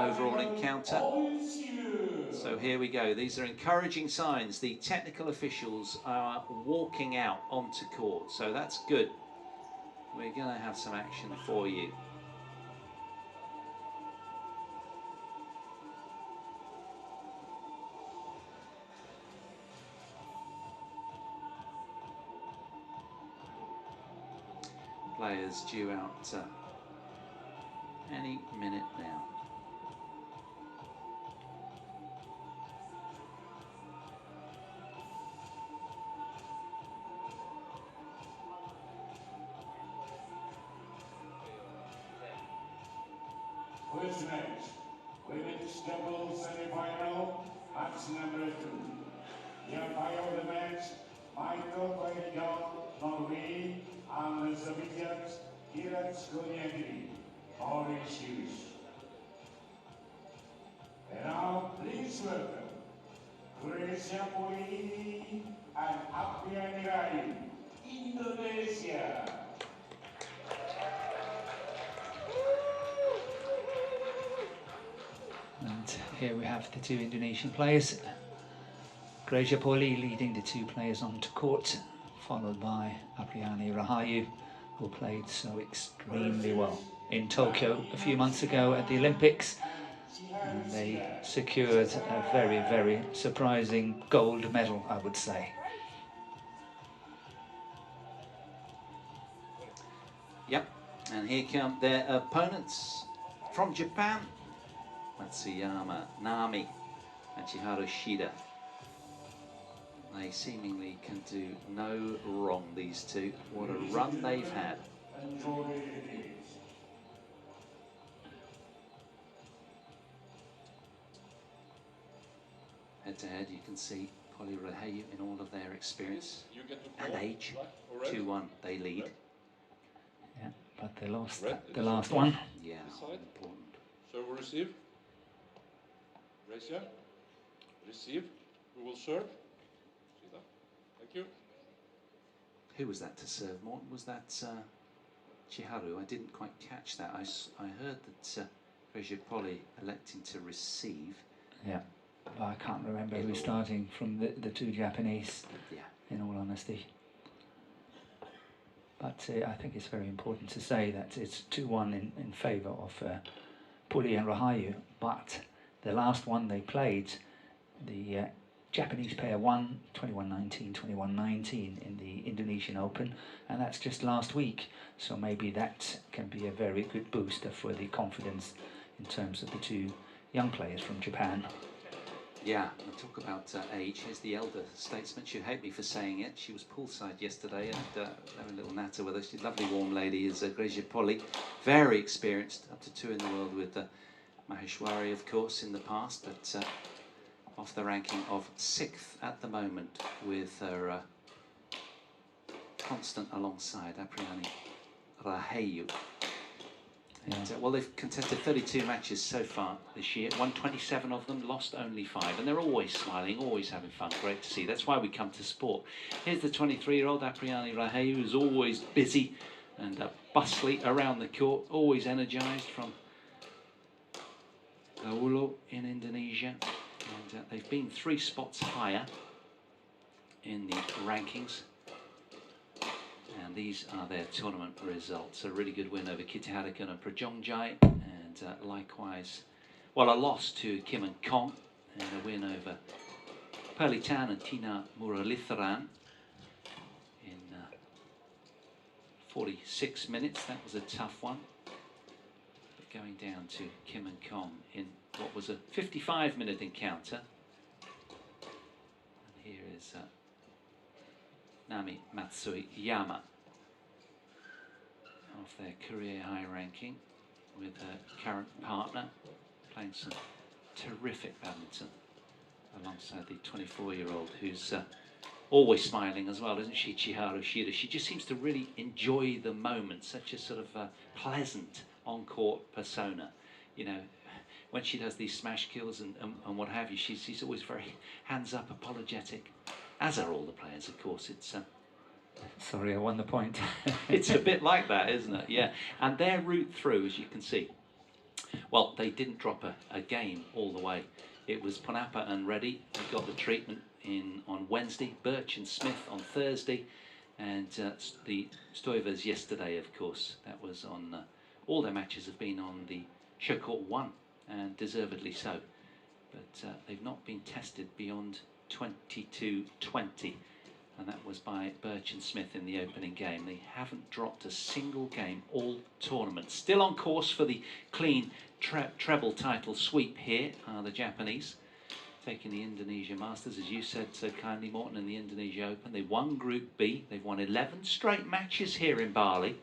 overall encounter. So here we go. These are encouraging signs. The technical officials are walking out onto court, so that's good. We're going to have some action for you. Players due out any minute now. First match, women's doubles semifinal, match number 2. The umpire of the match, Michael Polii, and the submissions, TotalEnergies, all issues. And now, please welcome Polii and Rahayu, Indonesia. And here we have the two Indonesian players. Polii leading the two players onto court, followed by Rahayu, who played so extremely well in Tokyo a few months ago at the Olympics. And they secured a very, very surprising gold medal, I would say. Yep, and here come their opponents from Japan. Matsuyama, Nami, and Shida. They seemingly can do no wrong, these two. What a run they've had. Head to head, you can see Polii Rahayu in all of their experience and age. 2-1, they lead. Yeah, but they lost the last one. Yeah, important. So we receive. Raise, receive. We will serve. Shida. Thank you. Who was that to serve, Morton? Was that Chiharu? I didn't quite catch that. I heard that Polii electing to receive. Yeah, but I can't remember who was starting from the two Japanese, yeah, in all honesty. But I think it's very important to say that it's 2-1 in favour of Polii and Rahayu, but the last one they played, the Japanese pair won 21-19, 21-19 in the Indonesian Open, and that's just last week. So maybe that can be a very good booster for the confidence in terms of the two young players from Japan. Yeah, we'll talk about age. Here's the elder statesman. She'd hate me for saying it. She was poolside yesterday and having a little natter with us. She's a lovely, warm lady, is Polii. Very experienced, up to 2 in the world with Maheshwari, of course, in the past, but off the ranking of 6th at the moment with her constant alongside Rahayu. And, well, they've contested 32 matches so far this year, won 27 of them, lost only 5, and they're always smiling, always having fun. Great to see. That's why we come to sport. Here's the 23-year-old Rahayu, who's always busy and bustly around the court, always energised from Gaulo in Indonesia. And they've been 3 spots higher in the rankings. And these are their tournament results. A really good win over Kitiharakan and Prajongjai, and likewise, well, a loss to Kim and Kong, and a win over Perlitan and Tina Muralitharan in 46 minutes. That was a tough one. But going down to Kim and Kong in what was a 55-minute encounter. And here is Nami Matsuyama off their career high ranking with her current partner, playing some terrific badminton alongside the 24-year-old who's always smiling as well, isn't she, Chiharu Shida? She just seems to really enjoy the moment, such a sort of pleasant on-court persona. You know, when she does these smash kills and what have you, she's always very hands-up, apologetic, as are all the players, of course. It's sorry, I won the point. It's a bit like that, isn't it? Yeah. And their route through, as you can see, Well, they didn't drop a game all the way. It was Ponapa and Reddy who got the treatment on Wednesday, Birch and Smith on Thursday, and the Stoivers yesterday, of course. That was on, all their matches have been on the show court 1, and deservedly so. But they've not been tested beyond 22-20. And that was by Birch and Smith in the opening game. They haven't dropped a single game all tournament. Still on course for the clean treble title sweep here are the Japanese, taking the Indonesia Masters, as you said so kindly, Morton, in the Indonesia Open. They won Group B. They've won 11 straight matches here in Bali,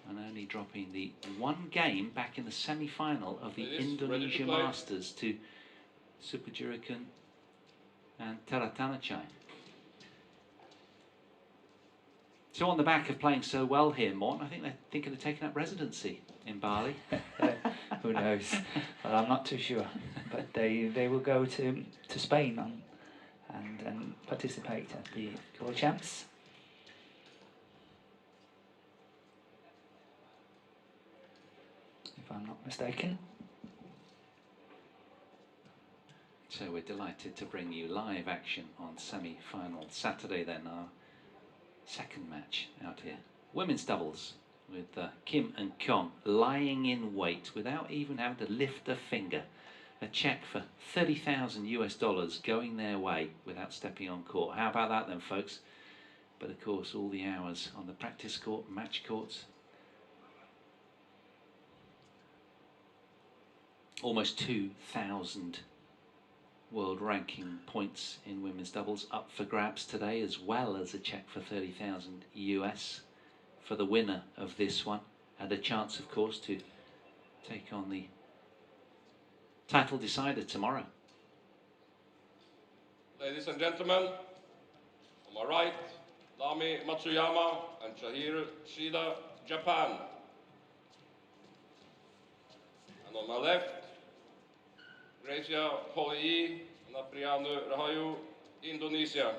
and only dropping the one game back in the semi-final of the Indonesia Masters to Supajurikan and Teratanachai. So on the back of playing so well here, Morton, I think they're thinking of taking up residency in Bali. Who knows? Well, I'm not too sure. But they will go to Spain and participate at the World Champs. If I'm not mistaken. So we're delighted to bring you live action on semi-final Saturday then, our second match out here. Women's doubles with Kim and Kong lying in wait without even having to lift a finger. A check for $30,000 going their way without stepping on court. How about that then, folks? But of course, all the hours on the practice court, match courts. Almost 2,000 world ranking points in women's doubles up for grabs today, as well as a check for 30,000 US for the winner of this one, and a chance, of course, to take on the title decider tomorrow. Ladies and gentlemen, on my right, Nami Matsuyama and Shida, Japan. And on my left, Polii and Rahayu, Indonesia.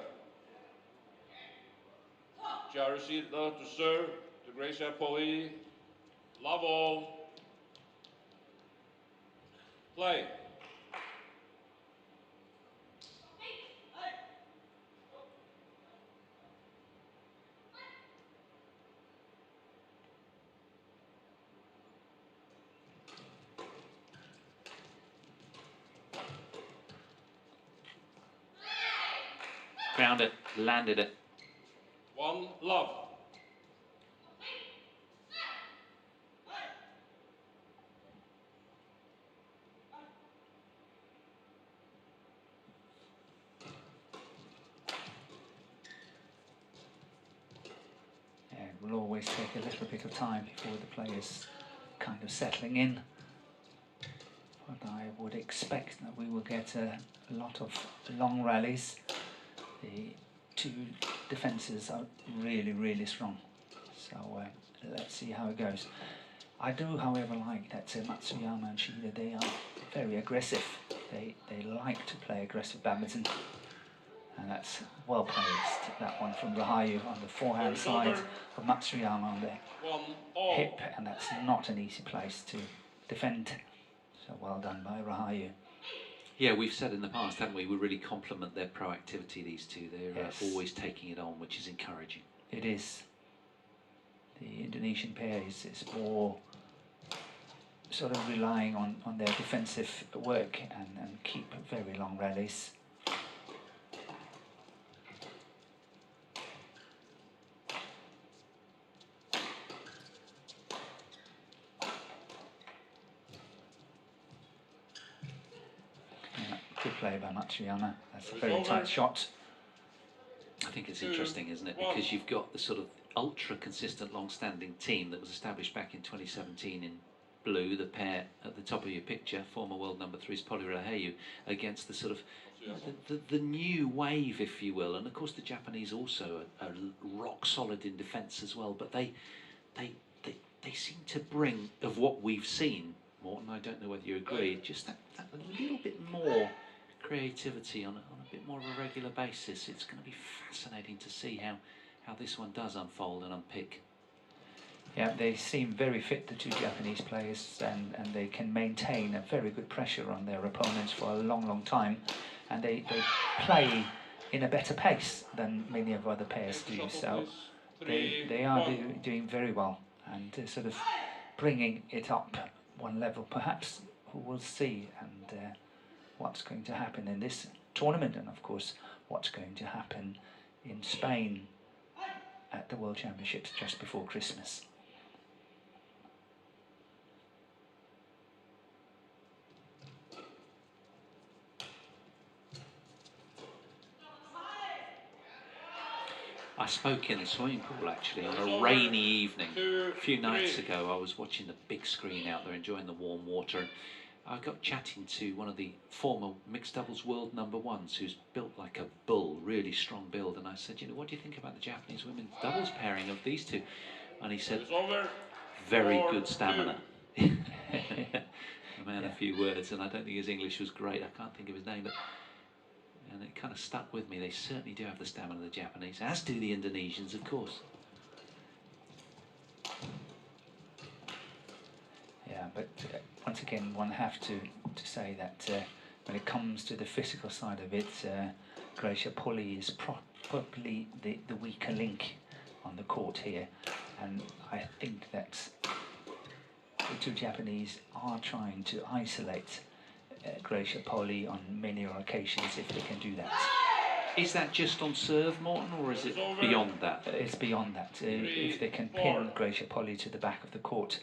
Shida to serve, to Polii. Love all. Play. Found it, landed it. One love. Yeah, it will always take a little bit of time before the players kind of settling in. But I would expect that we will get a lot of long rallies. The two defences are really, really strong. So let's see how it goes. I do, however, like that Matsuyama and Shida, they are very aggressive. They like to play aggressive badminton. And that's well placed, that one from Rahayu on the forehand side of Matsuyama on the hip. And that's not an easy place to defend. So well done by Rahayu. Yeah, we've said in the past, haven't we? We really compliment their proactivity, these two. They're Yes. Always taking it on, which is encouraging. It is. The Indonesian pair is more sort of relying on their defensive work and keep very long rallies. Good play by Matsuyama. That's a very tight shot. I think it's interesting, isn't it? Because you've got the sort of ultra consistent long-standing team that was established back in 2017 in blue, the pair at the top of your picture, former world number 3's Polii Rahayu, against the sort of the new wave, if you will. And of course the Japanese also are rock solid in defence as well, but they seem to bring, of what we've seen, Morton, I don't know whether you agree, just that little bit more creativity on a bit more of a regular basis. It's going to be fascinating to see how this one does unfold and unpick. Yeah, they seem very fit, the two Japanese players, and they can maintain a very good pressure on their opponents for a long, long time. And they play in a better pace than many of other pairs do. So they are doing very well, and sort of bringing it up one level. Perhaps we'll see and what's going to happen in this tournament, and of course what's going to happen in Spain at the World Championships just before Christmas. I spoke in the swimming pool actually on a rainy evening a few nights ago. I was watching the big screen out there, enjoying the warm water, and I got chatting to one of the former mixed doubles world #1s who's built like a bull, really strong build, and I said, you know, what do you think about the Japanese women's doubles pairing of these two? And he said, very good stamina. A man, a few words, and I don't think his English was great. I can't think of his name, but and it kind of stuck with me. They certainly do have the stamina, the Japanese, as do the Indonesians, of course. Yeah, but once again, one have to say that when it comes to the physical side of it, Polii is probably the weaker link on the court here, and I think that the two Japanese are trying to isolate Polii on many occasions, if they can do that. Is that just on serve, Morten, or is it beyond that? It's beyond that. If they can pin Polii to the back of the court,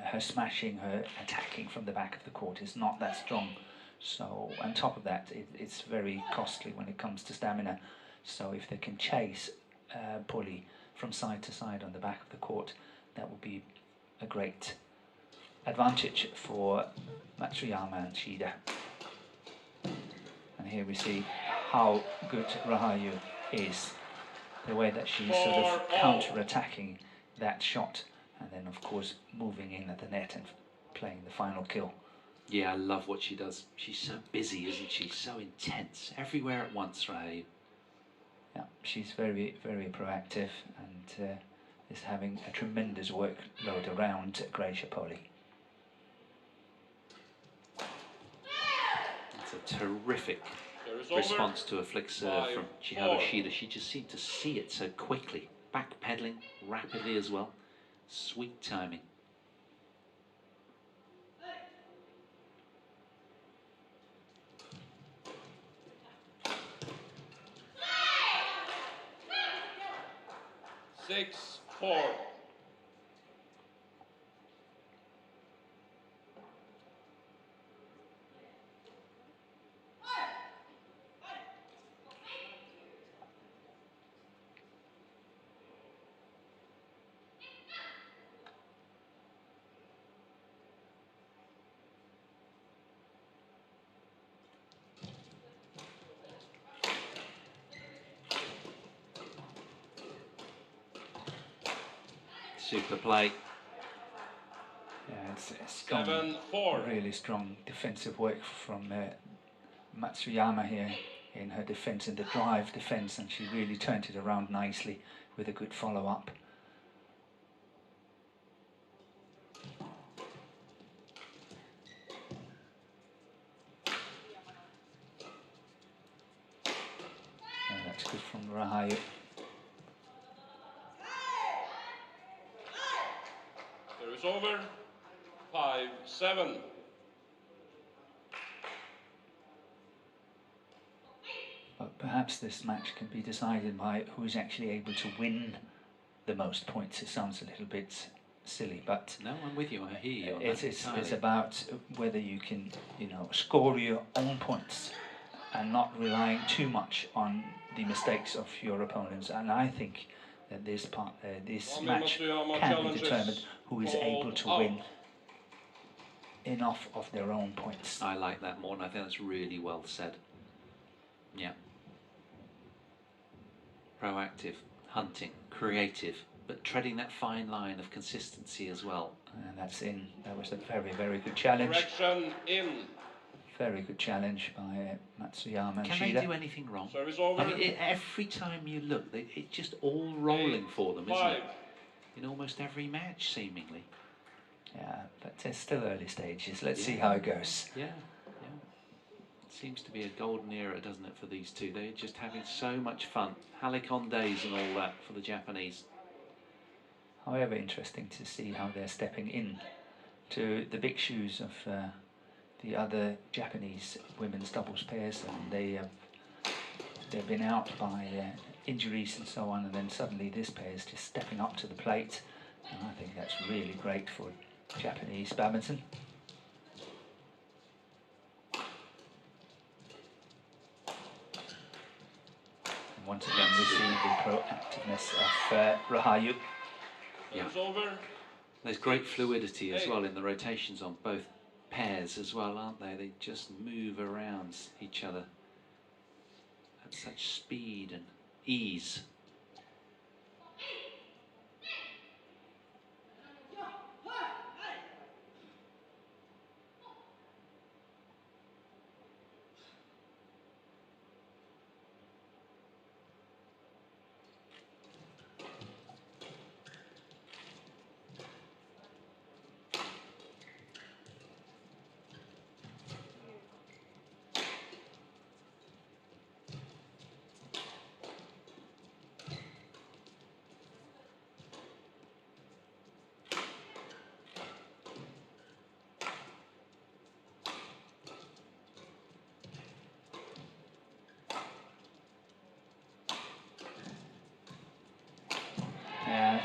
her smashing, her attacking from the back of the court is not that strong. So on top of that, it's very costly when it comes to stamina. So if they can chase Polii from side to side on the back of the court, that would be a great advantage for Matsuyama and Shida. And here we see how good Rahayu is, the way that she's sort of counter-attacking that shot, and then of course moving in at the net and playing the final kill. Yeah, I love what she does. She's so busy, isn't she? So intense, everywhere at once, Rahayu. Yeah, she's very, very proactive, and is having a tremendous workload around Polii. It's a terrific response to a flick serve from Shida. She just seemed to see it so quickly. Back pedaling rapidly as well. Sweet timing. Six, 4. Super play. Yeah, it's strong, 7-4. really strong defensive work from Matsuyama here in her defense, in the drive defense, and she really turned it around nicely with a good follow-up. Yeah, that's good from Rahayu. Service over. 5-7. But perhaps this match can be decided by who's actually able to win the most points. It sounds a little bit silly, but no, I'm with you. I hear you. It's about whether you can, you know, score your own points and not relying too much on the mistakes of your opponents. And I think that this match can be determined who is able to win enough of their own points. I like that more, and I think that's really well said. Yeah. Proactive, hunting, creative, but treading that fine line of consistency as well. And that's in. That was a very, very good challenge. Correction in. Very good challenge by Matsuyama and Shida. Can they do anything wrong? Service over. I mean, every time you look, it's just all rolling for them, isn't it? in almost every match, seemingly. Yeah, but it's still early stages. Let's see how it goes. Yeah, yeah. It seems to be a golden era, doesn't it, for these two? They're just having so much fun. Halicon days and all that for the Japanese. However, interesting to see how they're stepping in to the big shoes of the other Japanese women's doubles pairs, and they've been out by injuries and so on, and then suddenly this pair is just stepping up to the plate, and I think that's really great for Japanese badminton. And once again we see the proactiveness of Rahayu. Yeah. There's great fluidity as well in the rotations on both pairs as well, aren't they? They just move around each other at such speed and ease.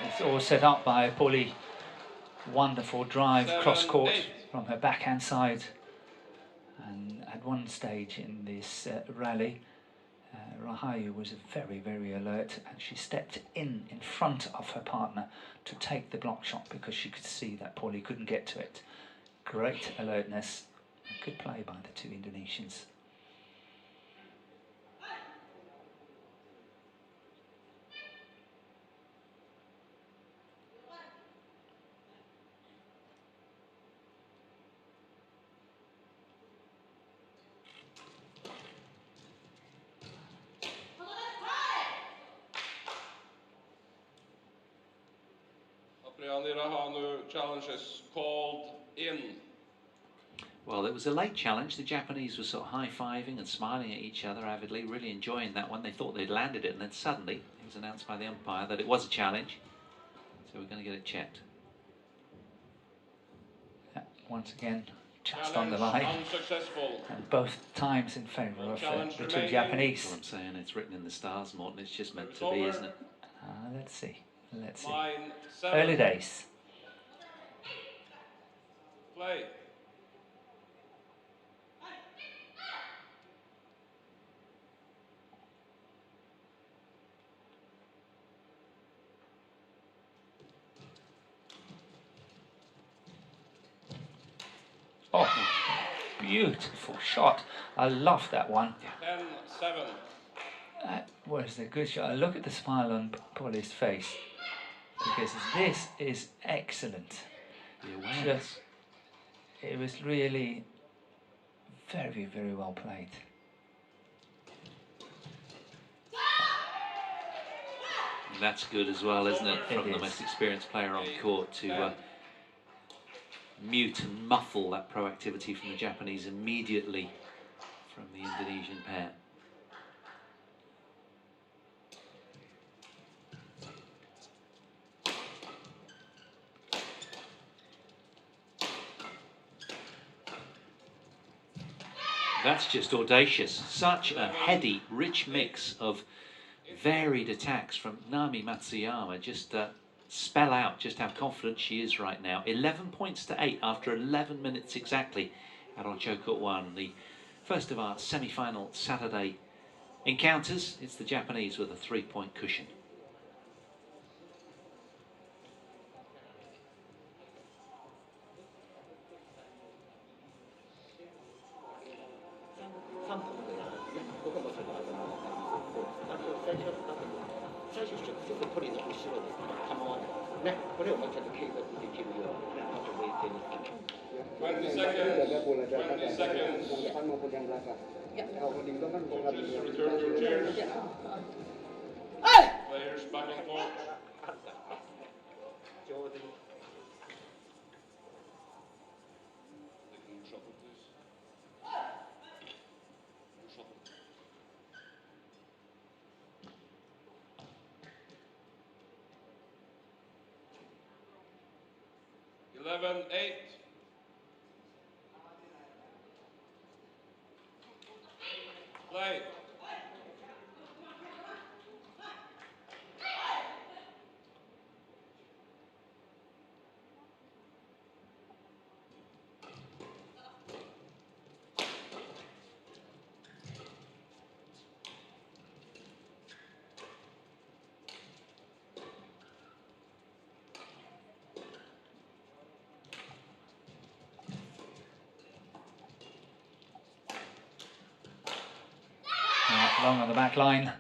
It's all set up by Polii. Wonderful drive cross court from her backhand side. And at one stage in this rally, Rahayu was very, very alert, and she stepped in front of her partner to take the block shot because she could see that Polii couldn't get to it. Great alertness. Good play by the two Indonesians. Rahayu challenges called in. Well, it was a late challenge. The Japanese were sort of high-fiving and smiling at each other avidly, really enjoying that one. They thought they'd landed it, and then suddenly it was announced by the umpire that it was a challenge. So we're going to get it checked. Yeah, once again, just on the line. Unsuccessful. And both times in favour of the two Japanese. That's what I'm saying. It's written in the stars, Morton. It's just meant to be, isn't it? Let's see. Let's see. Line 7. Early days. Play. Oh, beautiful shot. I love that one. 10-7. That was a good shot. Look at the smile on Polii's face, because this is excellent. Just, it was really very, very well played. And that's good as well, isn't it? From the most experienced player on court to mute and muffle that proactivity from the Japanese immediately from the Indonesian pair. That's just audacious. Such a heady, rich mix of varied attacks from Naomi Matsuyama. Just spell out just how confident she is right now. 11 points to 8 after 11 minutes exactly at Court 1. The first of our semi-final Saturday encounters. It's the Japanese with a 3-point cushion. Players back and forth. Taking shuffle, please. Shuffle. 11-8. Play. Long on the back line.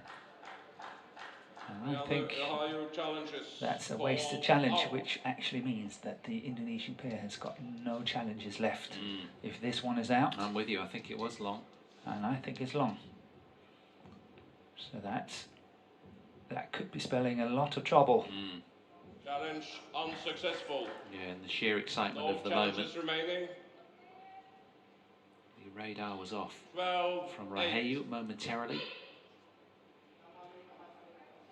And I think Rahayu challenges. that's a wasted challenge, which actually means that the Indonesian pair has got no challenges left. If this one is out, I'm with you. I think it was long. and I think it's long. So that could be spelling a lot of trouble. Challenge unsuccessful. Yeah, and the sheer excitement No of the moment. challenges remaining. The radar was off 12 from Rahayu momentarily.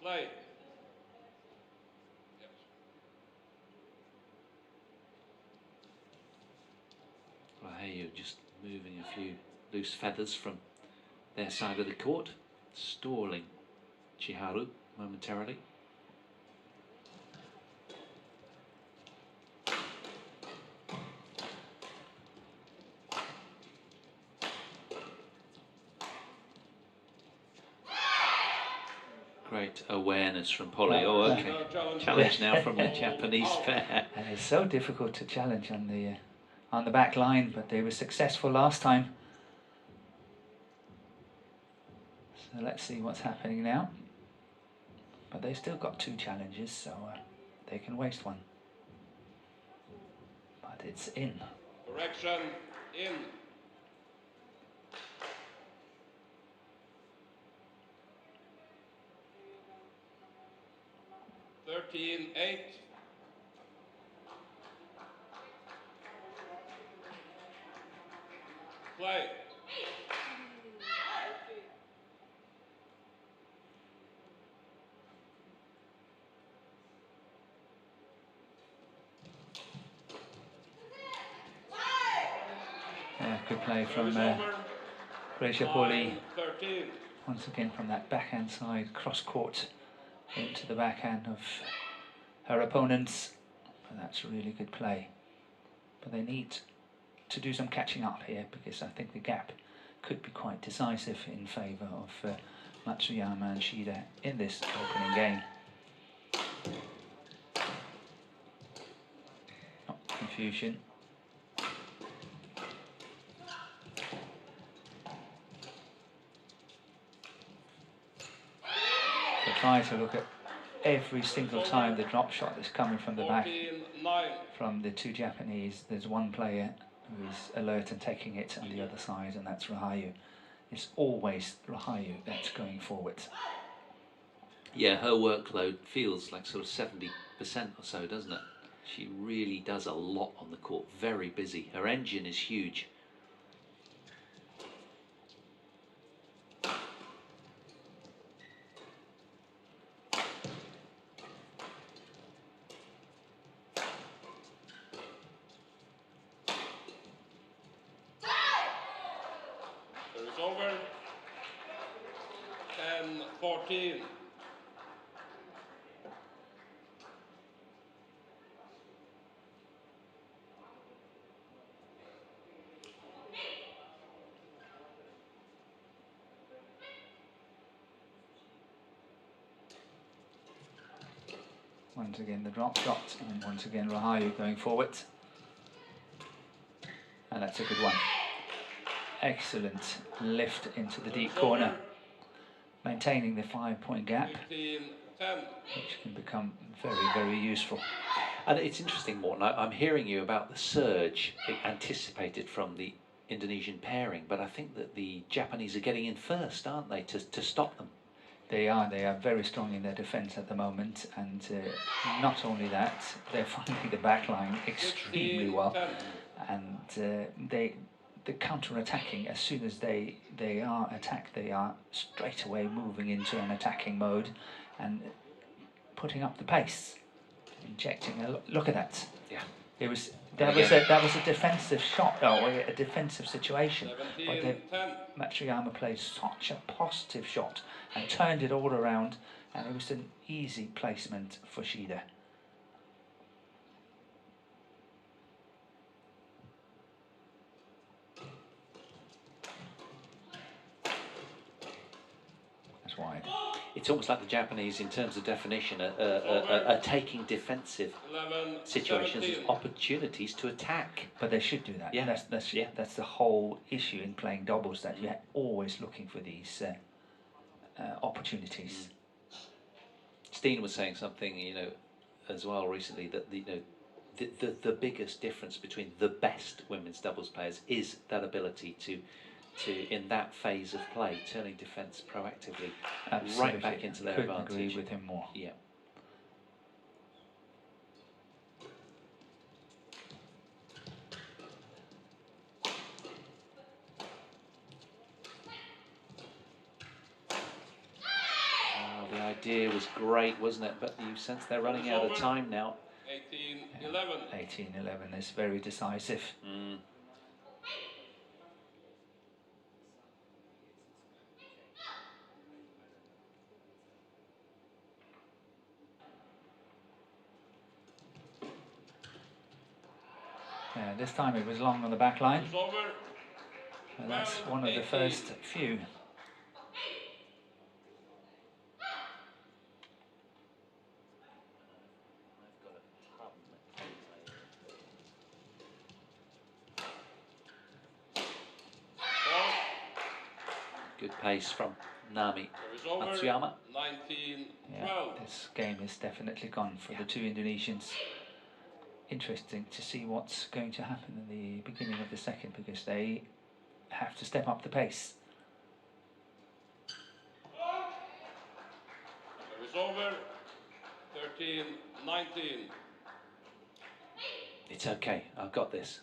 Play. Yes. Rahayu just moving a few loose feathers from their side of the court, stalling Chiharu momentarily. Great awareness from Polii. Oh, okay. Challenge now from the Japanese pair. And it's so difficult to challenge on the back line, but they were successful last time. So let's see what's happening now. But they still got 2 challenges, so they can waste one. But it's in. Correction in. (13-8). Play. Yeah, good play from Polii. 13. Once again from that backhand side, cross court into the backhand of her opponents. But that's a really good play. But they need to do some catching up here, because I think the gap could be quite decisive in favour of Matsuyama and Shida in this opening game. Oh, confusion. So try to look at every single time the drop shot is coming from the back 14-9. from the 2 Japanese. There's one player who is alert and taking it on the other side, and that's Rahayu. It's always Rahayu that's going forward. Yeah, her workload feels like sort of 70% or so, doesn't it? She really does a lot on the court, very busy. Her engine is huge. There is over. 10-14. Once again the drop shot, and once again Rahayu going forward. And that's a good one. Excellent lift into the deep corner, maintaining the 5-point gap, 15-10. which can become very, very useful. And it's interesting, Morten, I'm hearing you about the surge anticipated from the Indonesian pairing, but I think that the Japanese are getting in first, aren't they, to stop them? They are very strong in their defence at the moment, and not only that, they're finding the back line extremely well, and they're counter-attacking. As soon as they are attacked, they are straight away moving into an attacking mode and putting up the pace, injecting look at that. Yeah. It was that was a defensive shot, or a defensive situation. But Matsuyama played such a positive shot and turned it all around, and it was an easy placement for Shida. That's wide. It's almost like the Japanese, in terms of definition, are taking defensive situations as opportunities to attack. But they should do that. Yeah. That's the whole issue in playing doubles, that you're always looking for these opportunities. Steen was saying something, you know, as well recently, that the biggest difference between the best women's doubles players is that ability to in that phase of play, turning defence proactively right back into their advantage. Couldn't agree with him more. Yeah. The idea was great, wasn't it? But you sense they're running out of time now. 18-11. 18-11 is very decisive. This time it was long on the back line. And that's one of the first few. Good pace from Nami Matsuyama. 19-12. Yeah, this game is definitely gone for the two Indonesians. Interesting to see what's going to happen in the beginning of the second, because they have to step up the pace. Service over. 13-19. It's okay, I've got this.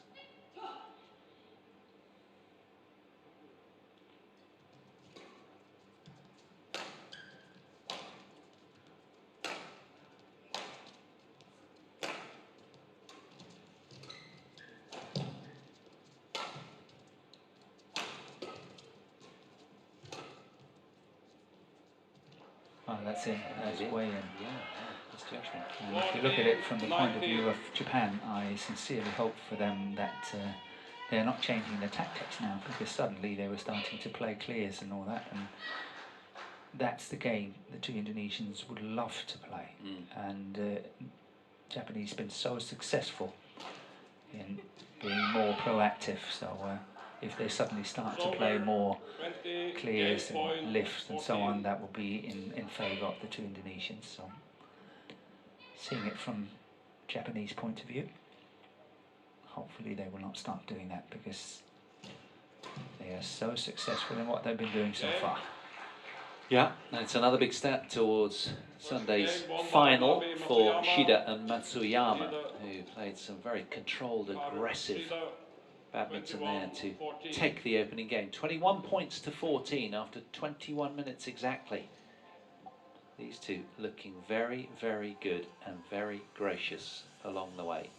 Oh, that's in. That's way in. Yeah, that's judgment. And if you look at it from the point of view of Japan, I sincerely hope for them that they're not changing their tactics now, because suddenly they were starting to play clears and all that, and that's the game the two Indonesians would love to play. And Japanese have been so successful in being more proactive, so if they suddenly start to play more clears and lifts and so on, that will be in favour of the two Indonesians. So, seeing it from Japanese point of view, hopefully they will not start doing that, because they are so successful in what they've been doing so far. Yeah, and it's another big step towards Sunday's final for Shida and Matsuyama, who played some very controlled, aggressive badminton there to take the opening game. 21 points to 14 after 21 minutes exactly. These two looking very, very good and very gracious along the way.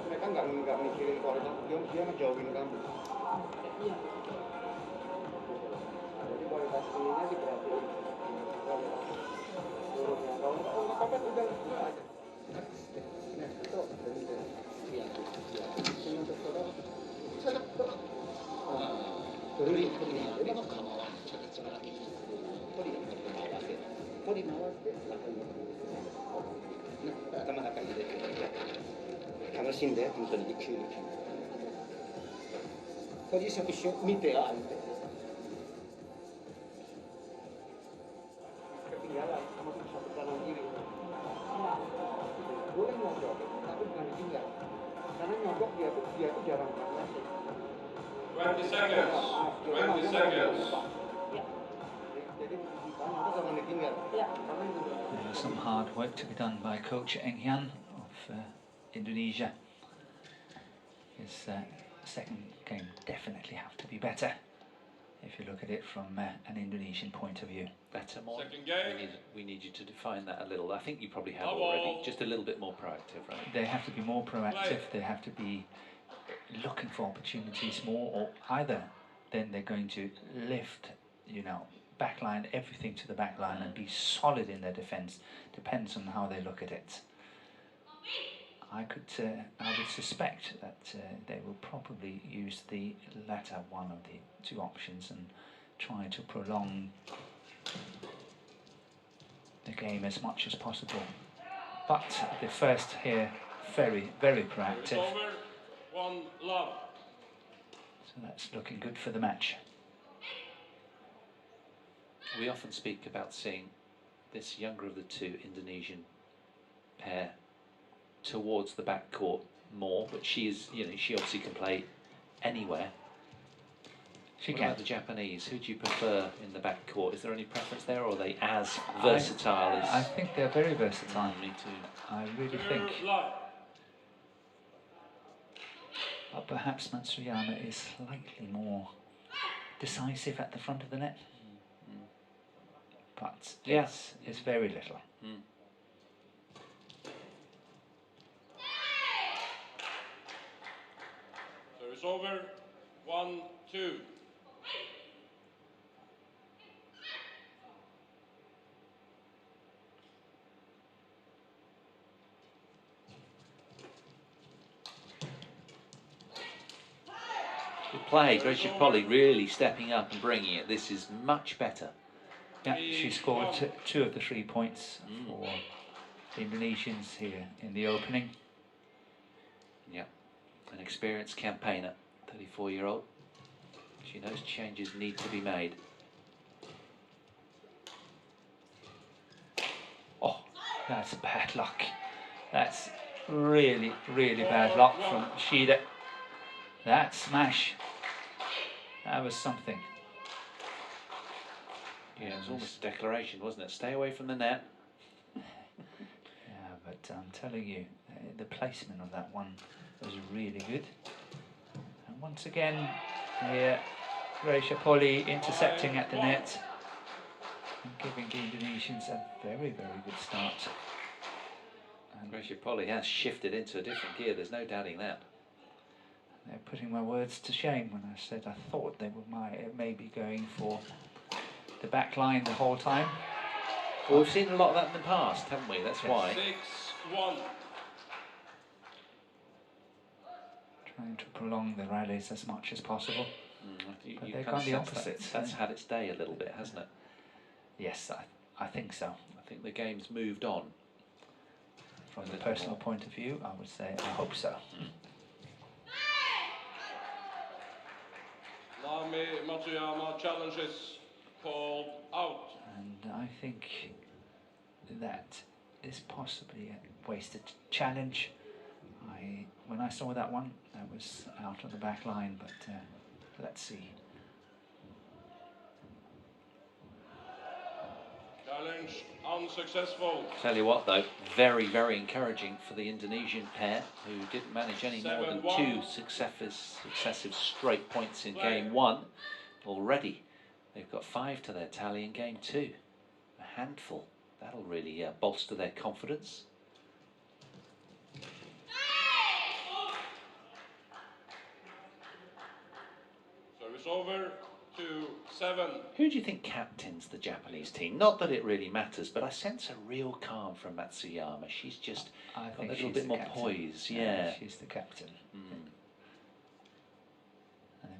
Mereka nggak mikirin kualitas, dia ngejauhin kamu. Jadi kualitas ininya diperhatiin. Turunnya kalau nggak apa-apa udah aja. Nah itu untuk turun. Turun. ここに回して頭の中に入れて楽しんで本当に一球一球ポジション一瞬見てあ見てketinggalan sama satu kanan kiri boleh nyogok tapi bukan ditinggal karena nyogok dia tuh jarang banget 20 seconds. 20 seconds. jadi nanti jangan ditinggal There's some hard work to be done by coach Eng Hyun of Indonesia. His second game definitely have to be better if you look at it from an Indonesian point of view. Better, more. Second game. We need you to define that a little. I think you probably have already. Just a little bit more proactive, right? They have to be more proactive. They have to be looking for opportunities more, or either then they're going to lift, backline everything to the backline and be solid in their defense. Depends on how they look at it. I would suspect that they will probably use the latter one of the two options and try to prolong the game as much as possible. But the first here, very, very proactive. Over. 1 love. So that's looking good for the match. We often speak about seeing this younger of the two Indonesian pair towards the back court more, but she obviously can play anywhere. What about the Japanese? Who do you prefer in the back court? Is there any preference there, or are they as versatile as? I think they're very versatile. Me too. I really think. Love. But perhaps Matsuyama is slightly more decisive at the front of the net. But yes, it's very little. Service over. 1, 2. Good play. Polii really stepping up and bringing it. This is much better. Yeah, she scored 2 of the 3 points for the Indonesians here in the opening. Yeah, an experienced campaigner, 34-year-old. She knows changes need to be made. Oh, that's bad luck. That's really, really bad luck from Shida. That smash, that was something. Yeah, it was almost a declaration, wasn't it? Stay away from the net. Yeah, but I'm telling you, the placement of that one was really good. And once again, here, Polii intercepting at the net and giving the Indonesians a very, very good start. And Polii has shifted into a different gear, there's no doubting that. they're putting my words to shame when I said I thought they were maybe going for the back line the whole time. Well, we've seen a lot of that in the past, haven't we? That's why. 6-1. Trying to prolong the rallies as much as possible. But they've kind gone of the sense opposite. That's had its day a little bit, hasn't it? Yes, I think so. I think the game's moved on. From the personal point of view, I would say I hope so. Nami Matsuyama challenges called out. And I think that is possibly a wasted challenge. When I saw that one, that was out on the back line, but let's see. Challenge unsuccessful. Tell you what though, very, very encouraging for the Indonesian pair, who didn't manage any more than 2 successive straight points in game 1 already. They've got 5 to their tally in game 2. A handful. That'll really bolster their confidence. Service over. 2-7. Who do you think captains the Japanese team? Not that it really matters, but I sense a real calm from Matsuyama. She's just got a little bit more poise. Yeah, she's the captain. And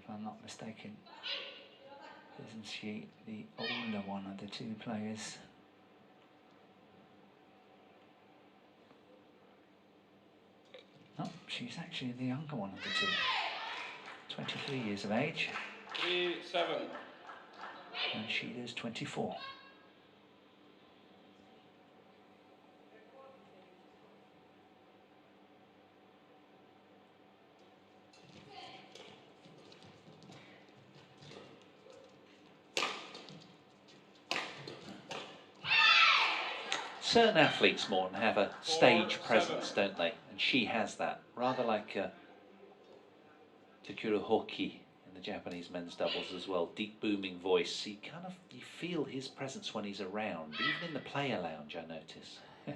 if I'm not mistaken, isn't she the older one of the 2 players? she's actually the younger one of the two. 23 years of age. 3-7. And Shida's 24. Certain athletes, Morton, have a stage presence, don't they? And she has that, rather like Takuro Hoki in the Japanese men's doubles as well. Deep booming voice. You feel his presence when he's around, even in the player lounge, I notice. Do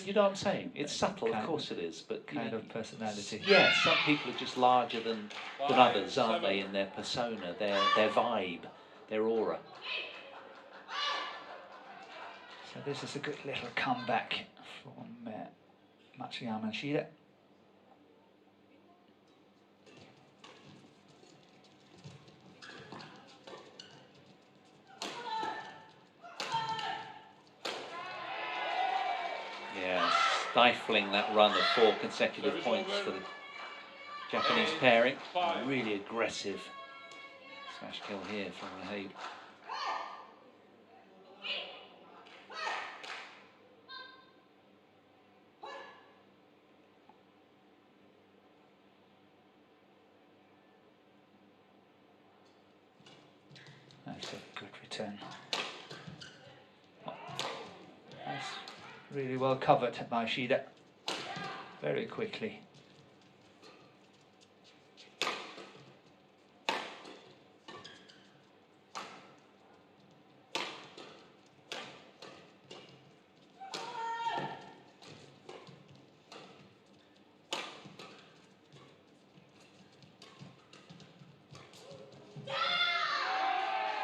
you know what I'm saying? It's subtle, of course it is, but kind of personality. Yeah, some people are just larger than others, aren't they? In their persona, their vibe, their aura. So this is a good little comeback from Matsuyama and Shida. Yeah, stifling that run of 4 consecutive points for the Japanese pairing. Really aggressive smash kill here from Rahayu. That's a good return. That's really well covered by Shida. Very quickly.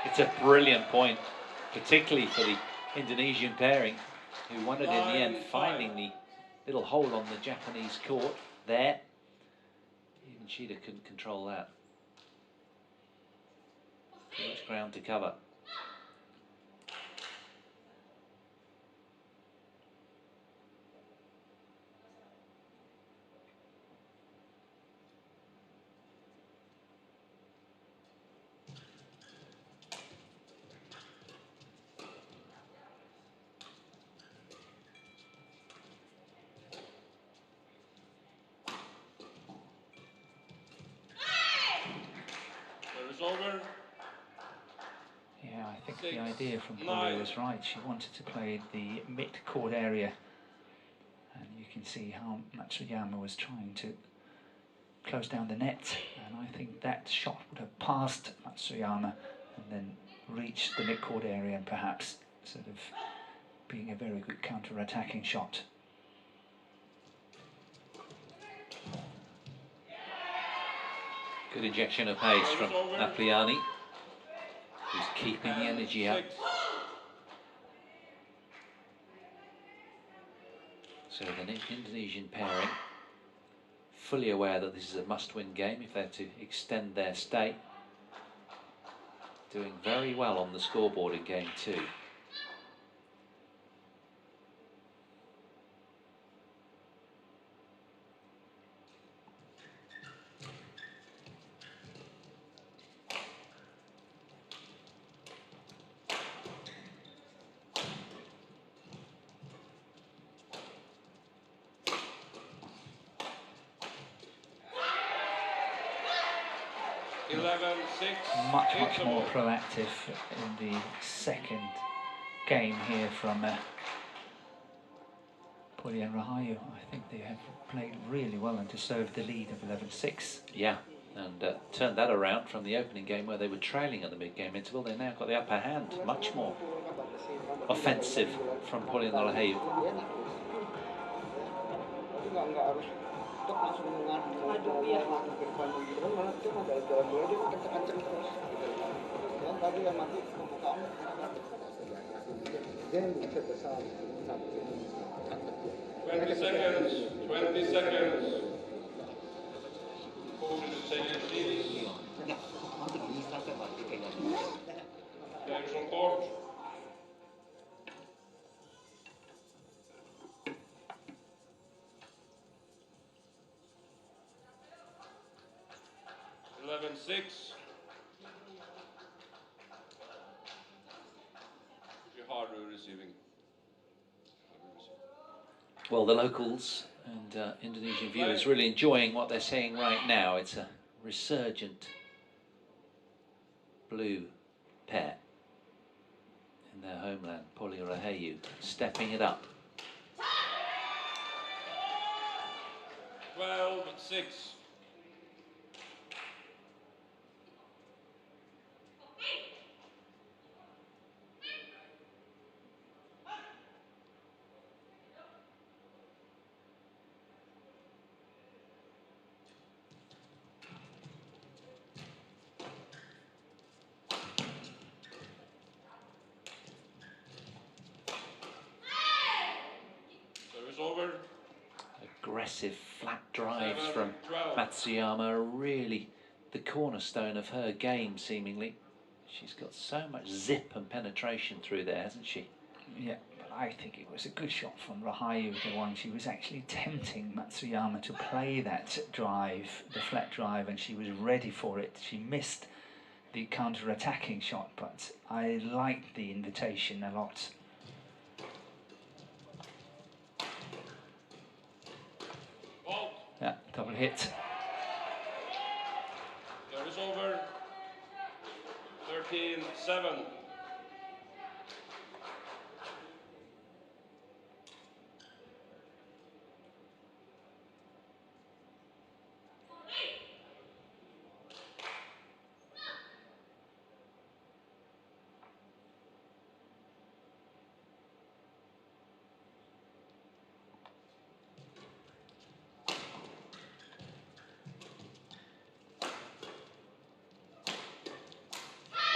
It's a brilliant point, particularly for the Indonesian pairing, who won it in the end, finding the little hole on the Japanese court there. Even Shida couldn't control that. Too much ground to cover. Over. Yeah, I think the idea from Polii was right. She wanted to play the mid-court area. And you can see how Matsuyama was trying to close down the net. And I think that shot would have passed Matsuyama and then reached the mid-court area and perhaps sort of being a very good counter-attacking shot. Good injection of pace from Apriani, who's keeping the energy up. So the Indonesian pairing, fully aware that this is a must-win game if they're to extend their stay. Doing very well on the scoreboard in game 2. Much more proactive in the second game here from Polii and Rahayu. I think they have played really well and deserved the lead of 11-6. Yeah, and turned that around from the opening game where they were trailing at the mid-game interval. They now got the upper hand, much more offensive from Polii and Rahayu. Twenty seconds. Coaches take your seats. Players on court. 6. Rahayu receiving. Well, the locals and Indonesian viewers really enjoying what they're seeing right now. It's a resurgent blue pair in their homeland. Polii and Rahayu stepping it up. 12-6. Service over. Aggressive flat drives 7, from 12. Matsuyama are really the cornerstone of her game, seemingly. She's got so much zip and penetration through there, hasn't she? Yeah, but I think it was a good shot from Rahayu, the one. She was actually tempting Matsuyama to play that drive, the flat drive, and she was ready for it. She missed the counter-attacking shot, but I liked the invitation a lot. Fault. Yeah, double hit. Service over. 13-7.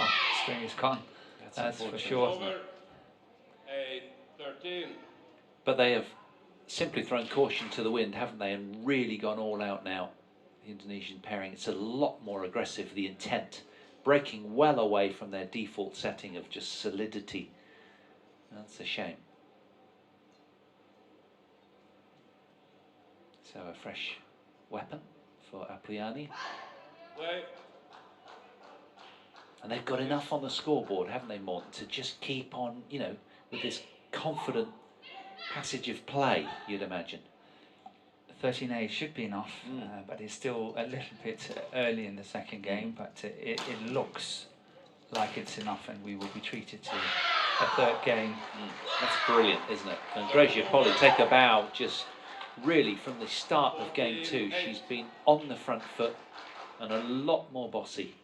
Oh, string is gone. That's for sure. Over. 8-13. But they have simply thrown caution to the wind, haven't they, and really gone all out now. The Indonesian pairing, it's a lot more aggressive, the intent, breaking well away from their default setting of just solidity. That's a shame. So a fresh weapon for Apriani. Play. And they've got enough on the scoreboard, haven't they, Mont, to just keep on, you know, with this confident passage of play, you'd imagine. 13-8 should be enough, but it's still a little bit early in the second game, but it looks like it's enough, and we will be treated to a third game. That's brilliant, isn't it? And Gracia Polii take a bow just really from the start of game 2. She's been on the front foot and a lot more bossy.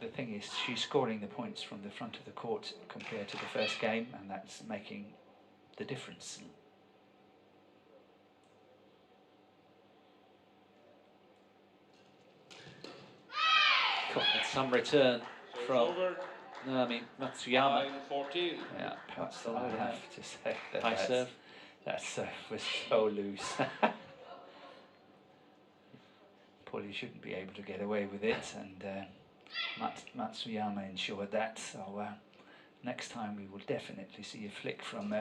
The thing is, she's scoring the points from the front of the court compared to the first game, and that's making the difference. God, that's some return from Over. Matsuyama. 9-14. Yeah, That's the I load, have to say that High serve. that serve was so loose. Polii shouldn't be able to get away with it, and Matsuyama ensured that. So next time we will definitely see a flick from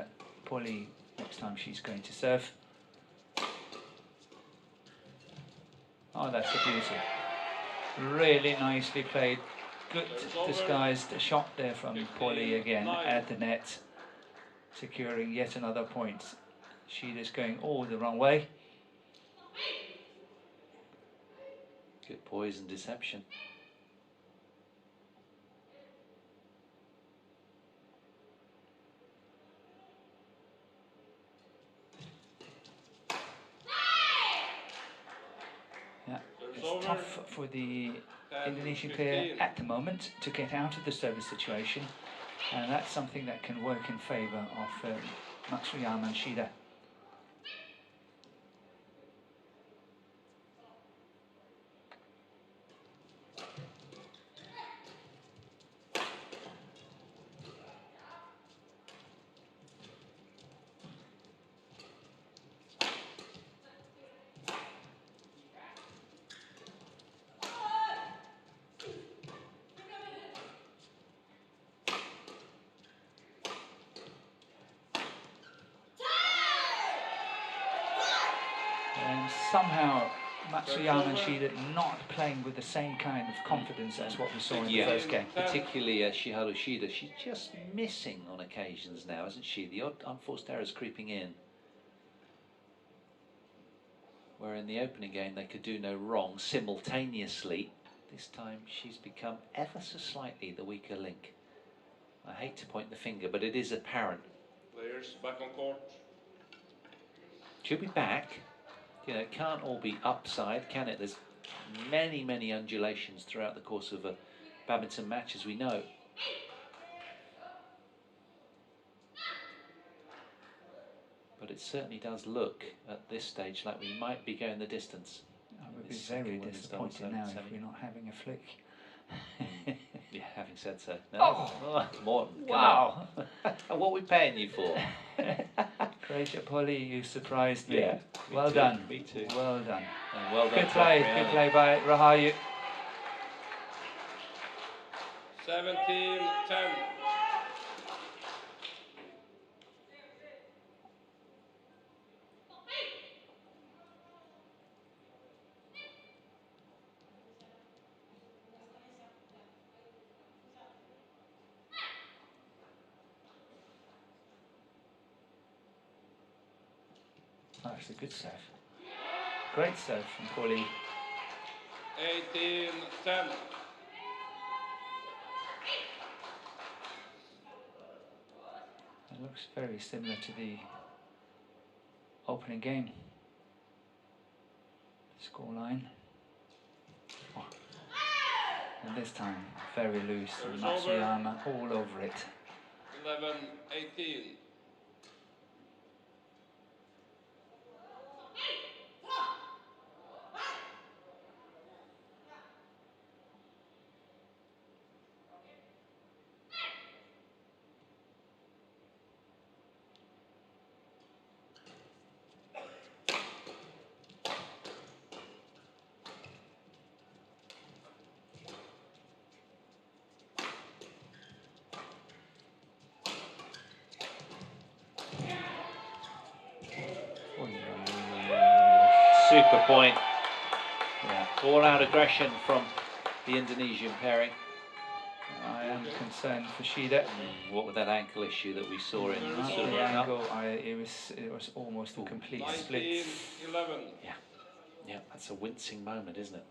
Polii next time she's going to serve. Oh, that's a beauty. Really nicely played. Good disguised shot there from Polii again at the net, securing yet another point. Shida's going all the wrong way. Good poise and deception. Yeah, it's tough for the Indonesian player at the moment to get out of the service situation, and that's something that can work in favour of Matsuyama and Shida. And somehow Matsuyama and Shida not playing with the same kind of confidence as what we saw in the first game. Particularly Shiharu Shida. She's just missing on occasions now, isn't she? The odd unforced errors creeping in. Where in the opening game they could do no wrong simultaneously. This time she's become ever so slightly the weaker link. I hate to point the finger, but it is apparent. Players back on court. She'll be back. You know, it can't all be upside, can it? There's many, many undulations throughout the course of a badminton match, as we know. But it certainly does look, at this stage, like we might be going the distance. I would be very disappointed now if we're not having a flick. Yeah, having said so. No. Oh. Morton, wow. What are we paying you for? Great, Polii, you surprised me. Yeah, well too, done. me too. Well done. And well done. Good play by Rahayu. 17-10. Oh, that's a good serve. Great serve from Polii. 18-10. It looks very similar to the opening game scoreline. Oh. And this time, very loose. And Matsuyama all over it. 11-18. Super point. Yeah. All out aggression from the Indonesian pairing. I am concerned for Shida. What with that ankle issue that we saw in the The angle, it was almost a complete split. 19-11. Yeah, yeah, that's a wincing moment, isn't it?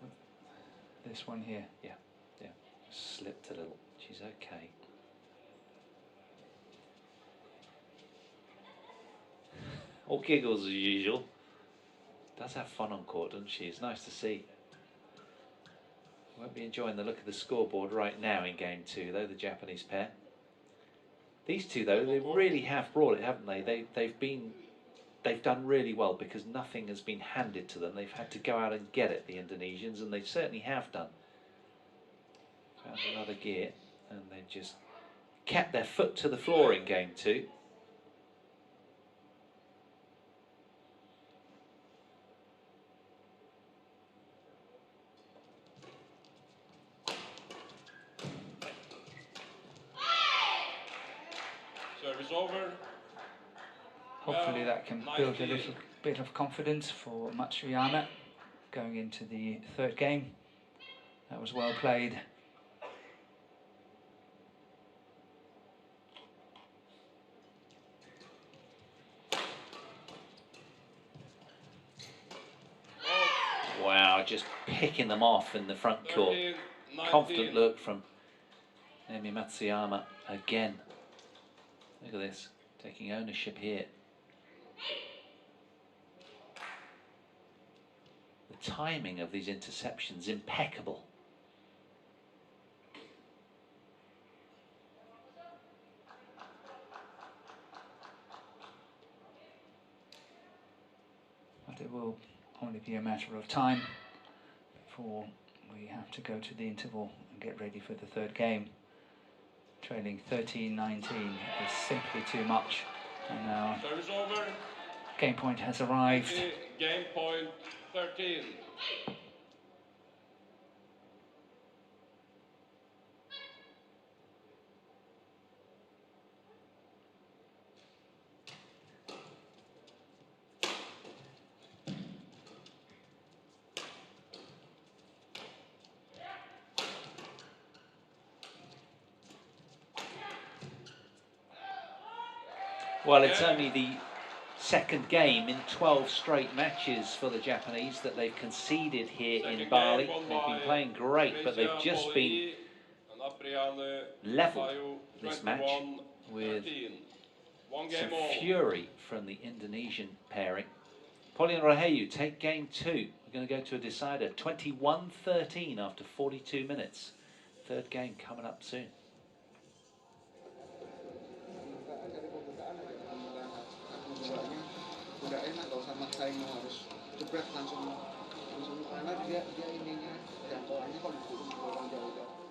This one here. Yeah, yeah, slipped a little. She's okay. All giggles as usual. Does have fun on court, doesn't she? It's nice to see. Won't be enjoying the look of the scoreboard right now in game two, though, the Japanese pair. These two, though, they really have brought it, haven't they? They've done really well because nothing has been handed to them. They've had to go out and get it, the Indonesians, and they certainly have done. Found another gear, and they've just kept their foot to the floor in game two. Service over. Hopefully that can build a little bit of confidence for Matsuyama going into the third game. That was well played. Wow, just picking them off in the front court. 13-19. Confident look from Naomi Matsuyama again. Look at this, taking ownership here. The timing of these interceptions, impeccable. But it will only be a matter of time before we have to go to the interval and get ready for the third game. Trailing 13-19 is simply too much, and now Service over. game point has arrived. Game point 13. Well, it's only the second game in 12 straight matches for the Japanese that they've conceded here in Bali. They've been playing great, but they've just been leveled this match with some fury from the Indonesian pairing. Polii and Rahayu take game 2. We're going to go to a decider, 21-13 after 42 minutes. Third game coming up soon. Udah enak, gak usah maksain harus jebret langsung karena dia ininya jangkauannya kalau dikurung jauh-jauh.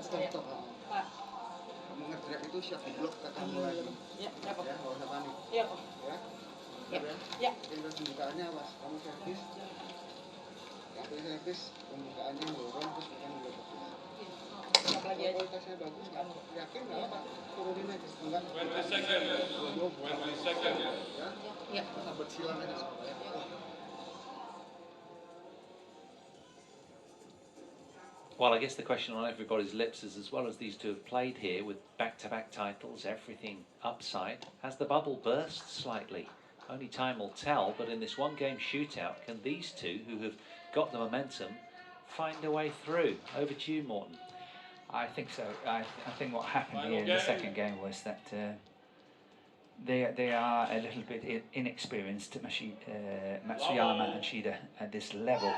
Stop. Kamu nge-drag itu siap di-block ke kamu lagi. Ya, nggak usah panik. Iya, kok. Ya. Tinggal pembukaannya, awas. Kamu servis. Kamu servis, pembukaannya dorong, terus bukan dua fokus. Lagi aja. Kualitasnya bagus, kamu yakin nggak apa? Turunin aja. Enggak. 20 second. Ya. Sahabat silang aja supaya. Well, I guess the question on everybody's lips is, as well as these two have played here with back-to-back titles, everything upside, has the bubble burst slightly? Only time will tell, but in this one-game shootout, can these two, who have got the momentum, find a way through? Over to you, Morten. I think so. I think what happened here in the second game was that they are a little bit inexperienced, Matsuyama and Shida, at this level.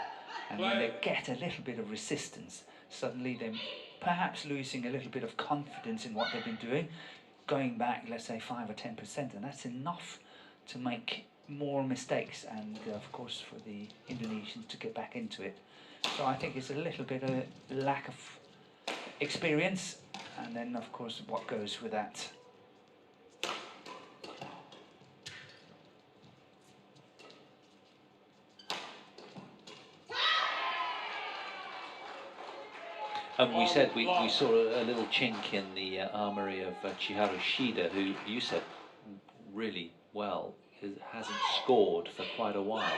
And when they get a little bit of resistance, suddenly they're perhaps losing a little bit of confidence in what they've been doing, going back, let's say, 5 or 10%, and that's enough to make more mistakes, and of course for the Indonesians to get back into it. So I think it's a little bit of a lack of experience, and then of course what goes with that. And we said we saw a little chink in the armoury of Chiharu Shida, who you said really well hasn't scored for quite a while.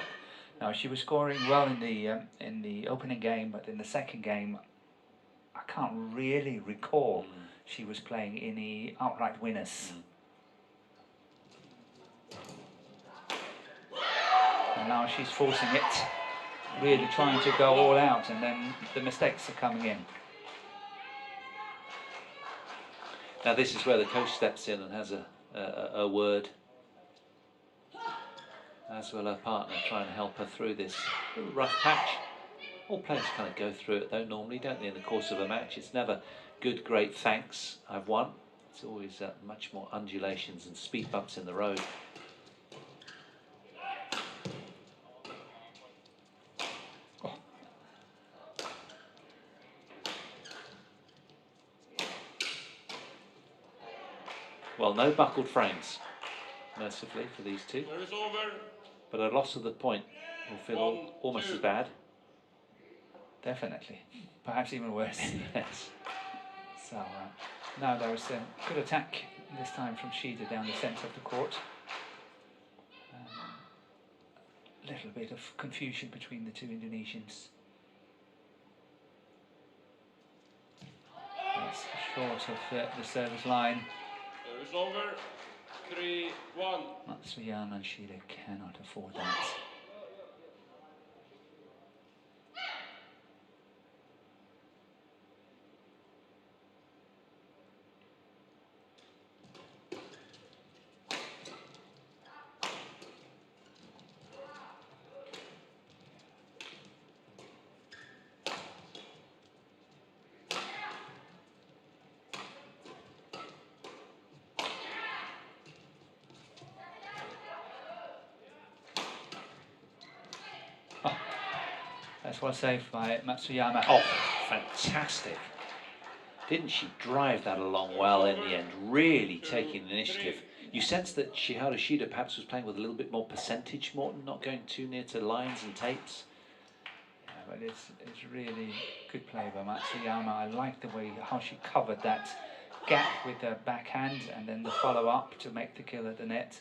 Now, she was scoring well in the opening game, but in the second game, I can't really recall she was playing any outright winners. And now she's forcing it, really trying to go all out, and then the mistakes are coming in. Now this is where the coach steps in and has a word, as will her partner, try and help her through this little rough patch. All players kind of go through it though normally, don't they, in the course of a match. It's never good, great thanks, I've won. It's always much more undulations and speed bumps in the road. Well, no buckled frames, mercifully, for these two. But a loss of the point will feel almost as bad. Definitely. Perhaps even worse. Yes. So, now there was a good attack, this time from Shida down the centre of the court. A little bit of confusion between the two Indonesians. That's short of the service line. Service over. 3-1. Matsuyama and Shida cannot afford that. That's well saved by Matsuyama. Oh, fantastic. Didn't she drive that along well in the end, really taking the initiative. You sense that Shida perhaps was playing with a little bit more percentage, Morton, not going too near to lines and tapes. Yeah, but it's really good play by Matsuyama. I like the way how she covered that gap with her backhand and then the follow-up to make the kill at the net.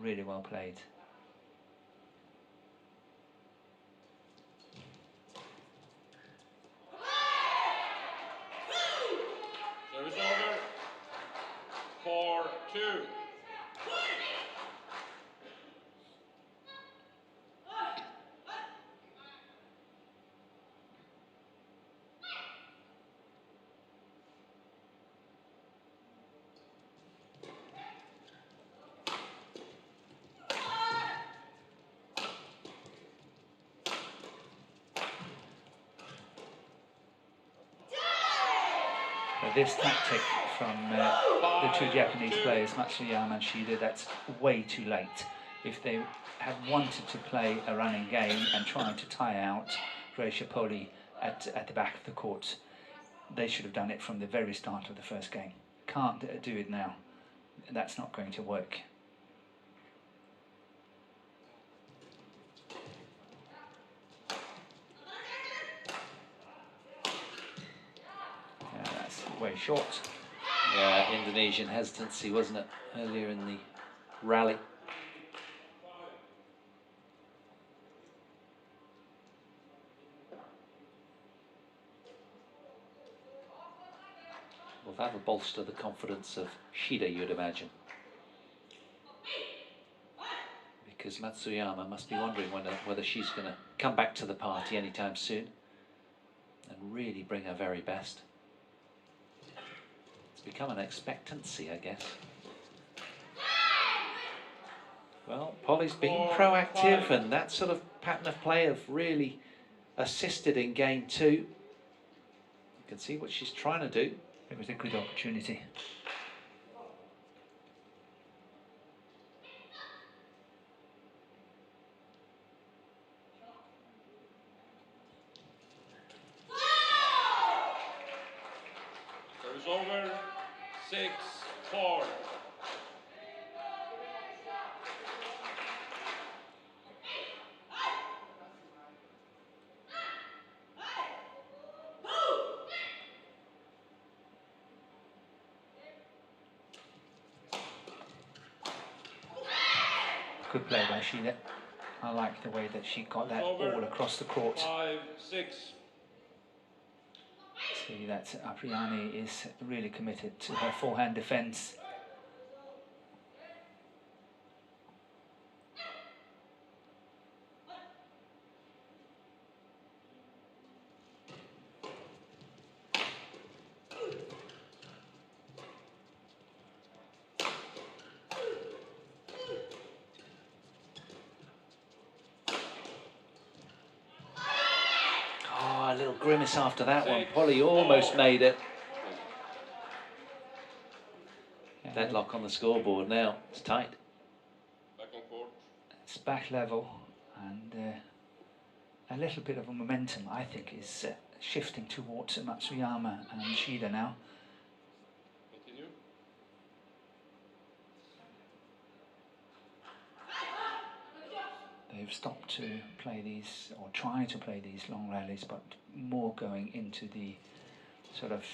Really well played. Service over. 4-2. This tactic from the two Japanese players, Matsuyama and Shida, that's way too late. If they had wanted to play a running game and trying to tire out Polii at the back of the court, they should have done it from the very start of the first game. Can't do it now. That's not going to work. Way short. Yeah, Indonesian hesitancy, wasn't it, earlier in the rally? Well, that'll bolster the confidence of Shida, you'd imagine. Because Matsuyama must be wondering whether she's going to come back to the party anytime soon and really bring her very best. It's become an expectancy, I guess. Well, Polly's been proactive, and that sort of pattern of play have really assisted in game 2. You can see what she's trying to do. It was a good opportunity. Service over. 6-4. Good play by Shida. I like the way that she got that all across the court. 5-6. See that Apriani is really committed to her forehand defence. A little grimace after that one. Polly almost made it. Deadlock on the scoreboard now. It's tight. Back on court. It's back level, and a little bit of a momentum, I think, is shifting towards Matsuyama and Shida now. Continue. They've stopped to play these, or try to play these long rallies, but more going into the sort of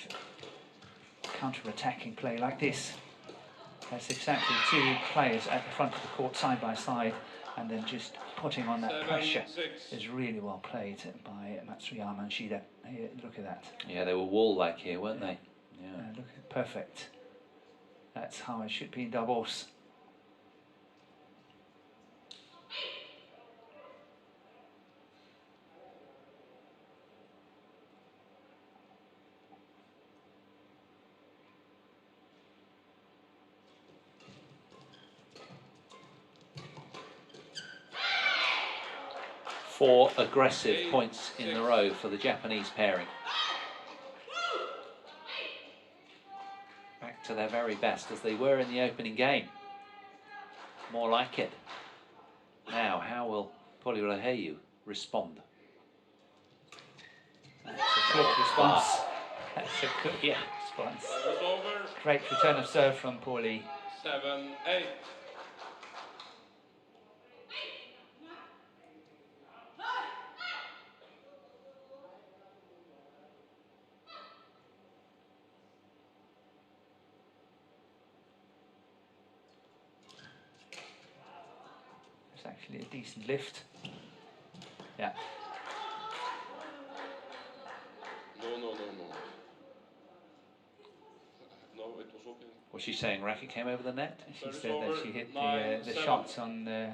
counter-attacking play like this. That's exactly two players at the front of the court side by side, and then just putting on that pressure is really well played by Matsuyama and Shida. Here, look at that. Yeah, they were wall-like here, weren't they? Yeah. Look at perfect. That's how it should be in doubles. Four aggressive points in a row for the Japanese pairing. Back to their very best, as they were in the opening game. More like it. Now, how will Polii Rahayu respond? That's a good response. That's a good response. Service over. Great return of serve from Polii. 7-8. It's actually a decent lift. Yeah. No. No, it was okay. What's she saying? Racket came over the net? She said that she hit the shots on the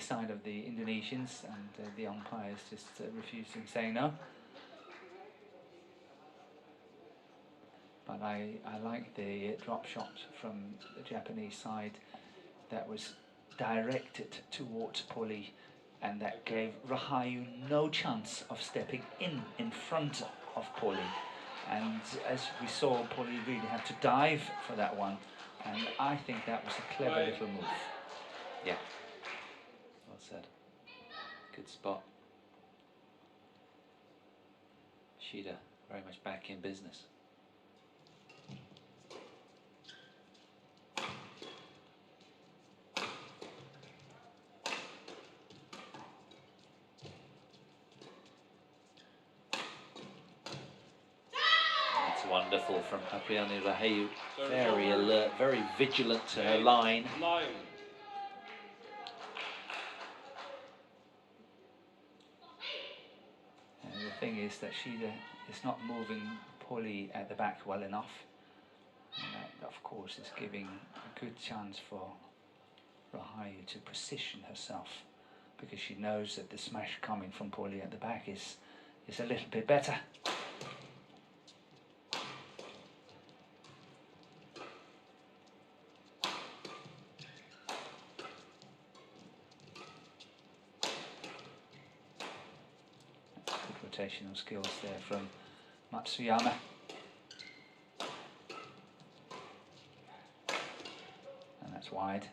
side of the Indonesians, and the umpires just refusing, saying no. But I like the drop shot from the Japanese side that was directed towards Polii, and that gave Rahayu no chance of stepping in front of Polii. And as we saw, Polii really had to dive for that one, and I think that was a clever little move. Yeah. Well said. Good spot. Shida very much back in business. Wonderful from Apriani Rahayu. Very alert, very vigilant to her line. 9. And the thing is that Shida is not moving Polii at the back well enough. And that, of course, is giving a good chance for Rahayu to position herself, because she knows that the smash coming from Polii at the back is a little bit better. Rotational skills there from Matsuyama. And that's wide.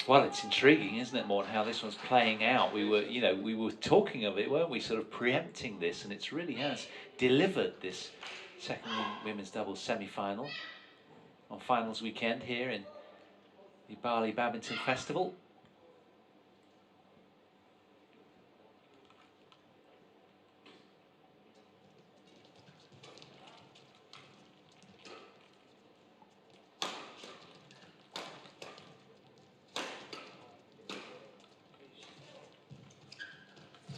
Well, it's intriguing, isn't it, Morten, how this one's playing out? We were talking of it, weren't we, sort of preempting this, and it really has delivered this second women's doubles semi-final on finals weekend here in the Bali Badminton Festival.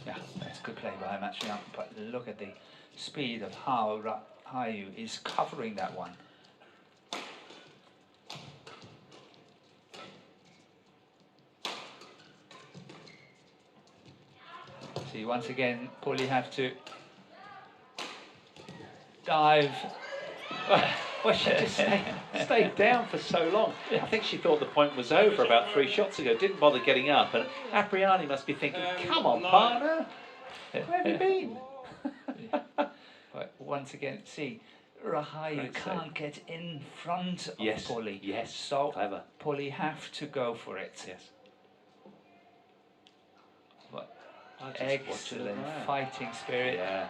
Yeah, that's good play by Matsuyama, but look at the speed of how Rahayu is covering that one. See, once again, Polii have to dive. Well, she just stayed down for so long. I think she thought the point was over about 3 shots ago. Didn't bother getting up. And Apriani must be thinking, come on, partner. Where have you been? But once again, see, Rahayu can't get in front of Polii. Yes, so clever. Polii have to go for it. Yes. But excellent fighting spirit Yeah.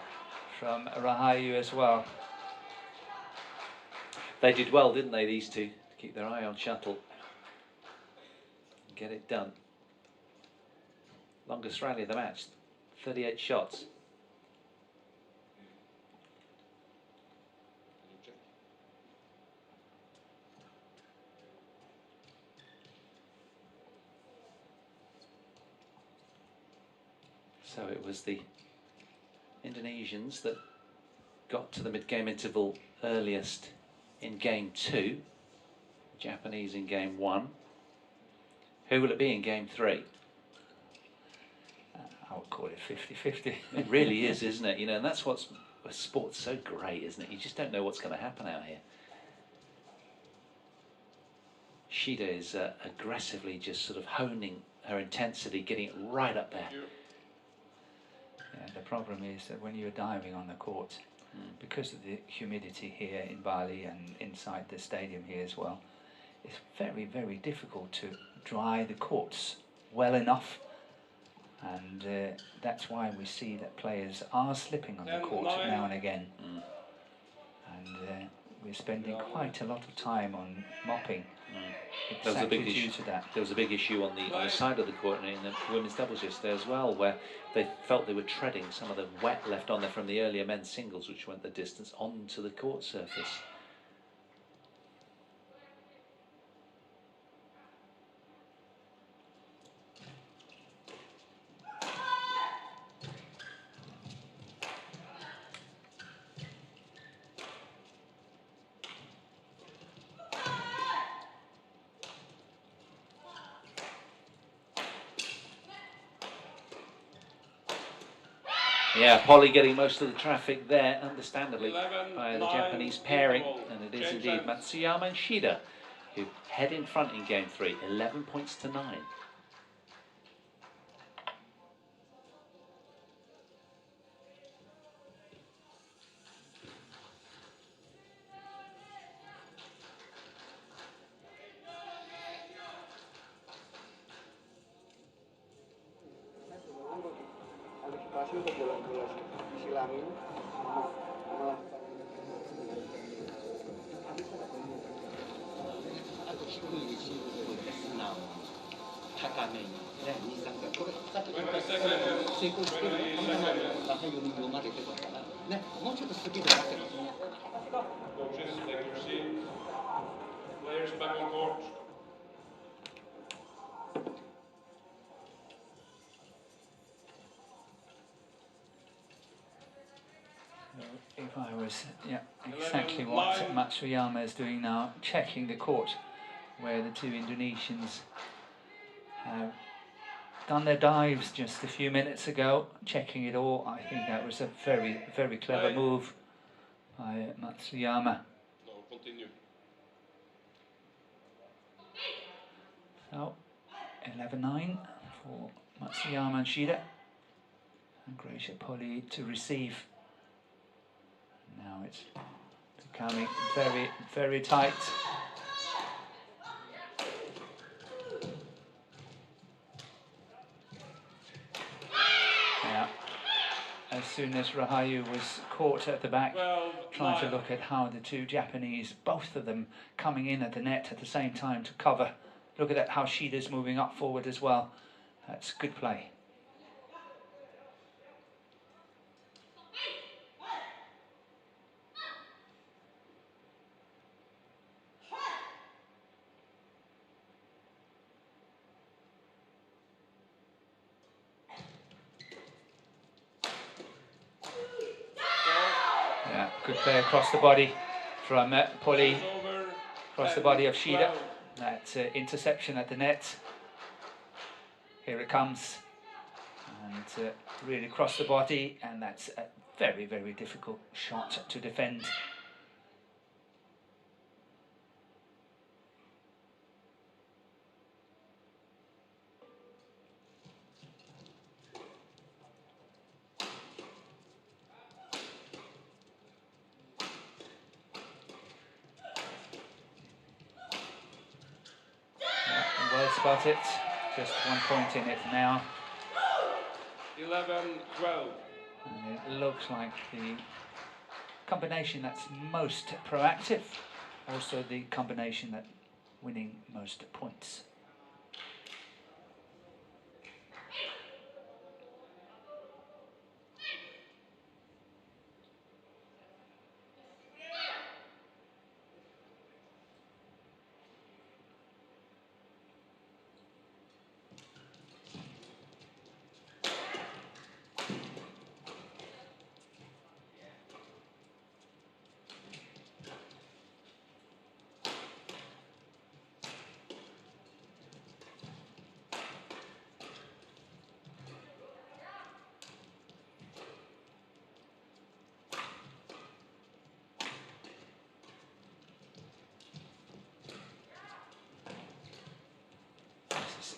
from Rahayu as well. They did well, didn't they, these two, to keep their eye on shuttle and get it done. Longest rally of the match, 38 shots. So it was the Indonesians that got to the mid-game interval earliest in game 2, Japanese in game 1. Who will it be in game 3? I would call it 50-50. It really is, isn't it? You know, and that's what's sport's so great, isn't it? You just don't know what's going to happen out here. Shida is aggressively just sort of honing her intensity, getting it right up there. Yeah, the problem is that when you're diving on the court, because of the humidity here in Bali and inside the stadium here as well, it's very, very difficult to dry the courts well enough, and that's why we see that players are slipping on the court now and again. And we're spending quite a lot of time on mopping. Exactly due to that. There was a big issue on the side of the court in the women's doubles yesterday as well, where they felt they were treading some of the wet left on there from the earlier men's singles, which went the distance, onto the court surface. Yeah, Polii getting most of the traffic there, understandably, by the Japanese pairing. And it is indeed Matsuyama and Shida who head in front in game 3, 11 points to 9. Antisipasi untuk bola-bola disilangin malah Coaches, take your seat. Players back on court. If I was, exactly what Matsuyama is doing now, checking the court where the two Indonesians have done their dives just a few minutes ago, checking it all. I think that was a very, very clever move by Matsuyama. No, continue. So, 11-9 for Matsuyama and Shida. And Gracia Polii to receive. Now it's becoming very, very tight. Yeah. As soon as Rahayu was caught at the back, trying to look at how the two Japanese, both of them coming in at the net at the same time to cover. Look at that, how Shida's moving up forward as well. That's good play. Yeah, good play across the body from Polii, across the body of Shida. That interception at the net. Here it comes, and really across the body, and that's a very, very difficult shot to defend. Well spotted, just 1 point in it now. 11-12. And it looks like the combination that's most proactive, also the combination that winning most points.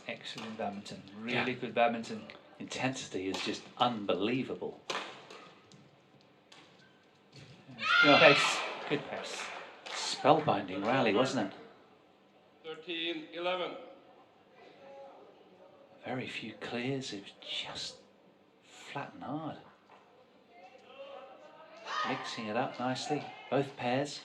Excellent badminton, really good badminton. Intensity is just unbelievable. Good pace, good pace. Spellbinding rally, wasn't it? 13-11. Very few clears, it was just flat and hard. Mixing it up nicely, both pairs.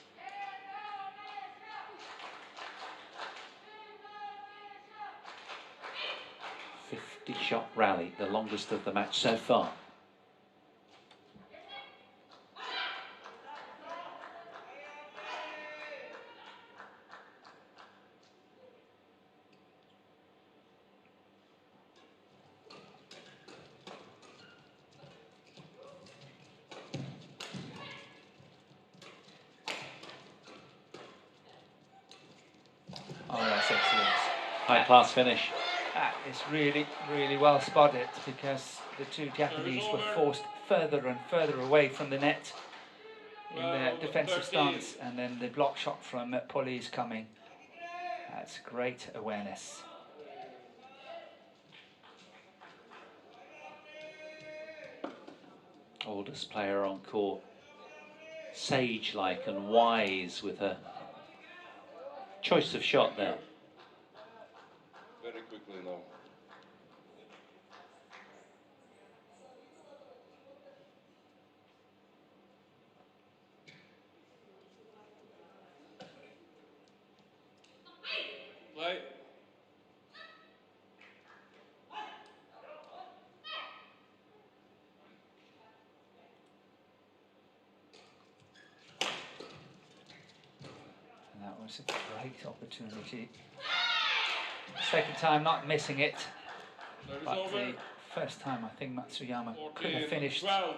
Shot rally, the longest of the match so far. Oh, that's excellent. High class finish. That is really, really well spotted, because the two Japanese were forced further and further away from the net in their defensive stance, and then the block shot from Polii is coming. That's great awareness. Oldest player on court, sage-like and wise with her choice of shot there. Very quickly now. Play. And that was a great opportunity. Second time not missing it, but the first time I think Matsuyama could have finished. 12.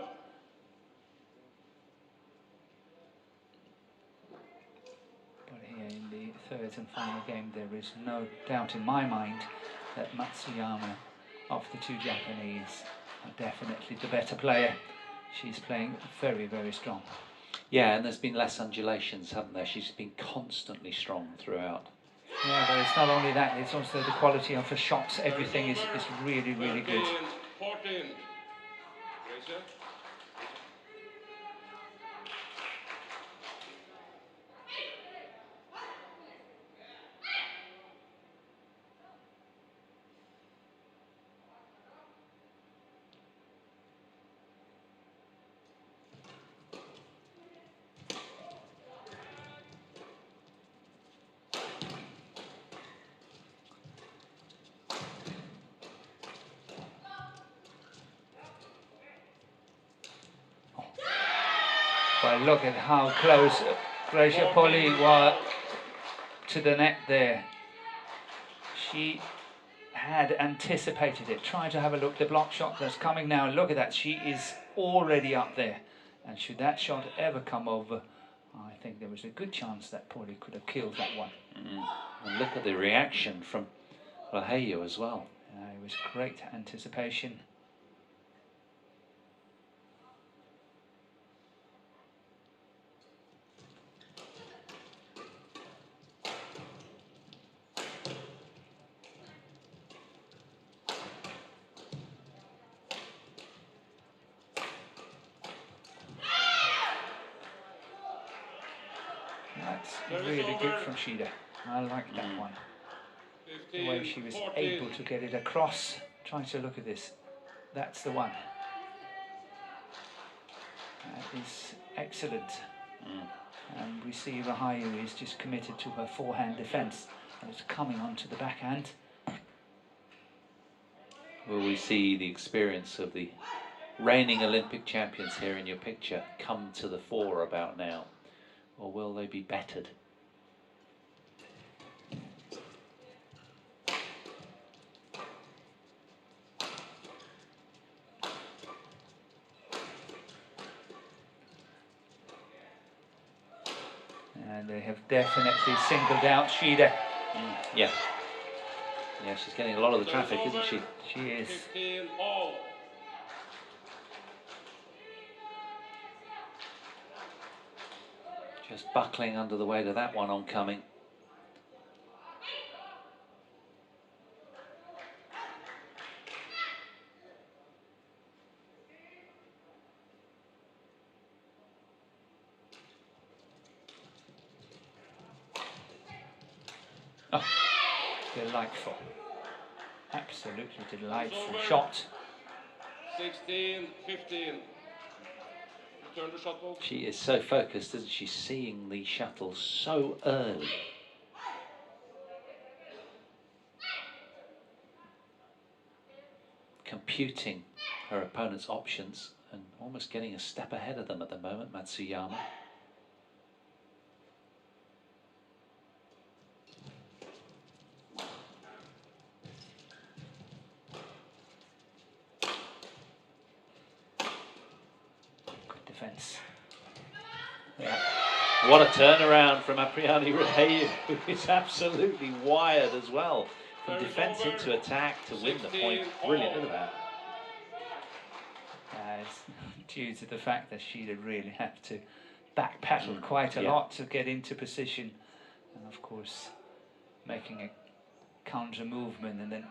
But here in the third and final game, there is no doubt in my mind that Matsuyama, of the two Japanese, are definitely the better player. She's playing very, very strong. Yeah, and there's been less undulations, haven't there? She's been constantly strong throughout. Yeah, but it's not only that, it's also the quality of her shots. Everything is really, really good. 14. Gracia. But look at how close Gracia Polii was to the net there. She had anticipated it. Try to have a look. The block shot that's coming now. Look at that. She is already up there. And should that shot ever come over, I think there was a good chance that Polii could have killed that one. And look at the reaction from Rahayu as well. It was great anticipation. That's really good from Shida. I like that one. 15, The way she was 14. able to get it across. Try to look at this. That's the one. That is excellent. And we see Rahayu is just committed to her forehand defence. And it's coming onto the backhand. Will we see the experience of the reigning Olympic champions here in your picture come to the fore about now? Or will they be bettered? And they have definitely singled out Shida. Yeah. Yeah, she's getting a lot of the traffic, isn't she? She is. 15 all. Just buckling under the weight of that one oncoming. Oh, Delightful. Absolutely delightful shot. 16-15. Return the shuttle. She is so focused, isn't she? Seeing the shuttle so early. Computing her opponent's options and almost getting a step ahead of them at the moment, Matsuyama. Good defense. Yeah. What a turnaround from Rahayu, who is absolutely wired as well. From defense into attack to win the point. Brilliant, look at that. It's due to the fact that Shida really had to backpedal quite a lot to get into position. And of course, making a counter movement and then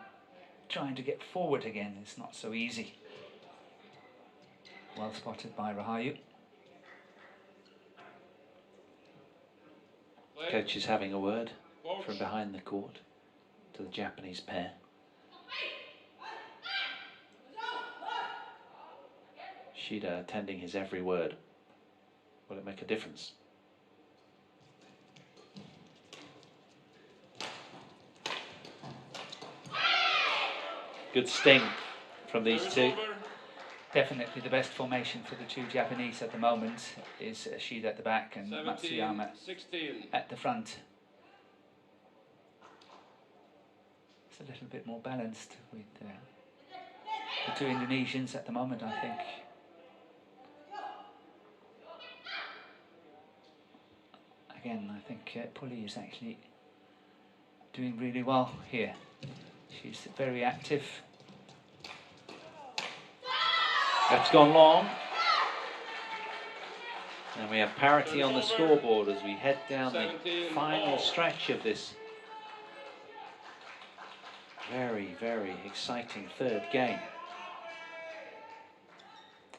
trying to get forward again is not so easy. Well spotted by Rahayu. Coach is having a word from behind the court to the Japanese pair. Shida attending his every word. Will it make a difference? Good sting from these two. Definitely the best formation for the two Japanese at the moment is Shida at the back and Matsuyama 16. at the front. It's a little bit more balanced with the two Indonesians at the moment, I think. Again, I think Polii is actually doing really well here. She's very active. That's gone long. And we have parity on the scoreboard as we head down the final stretch of this very, very exciting third game.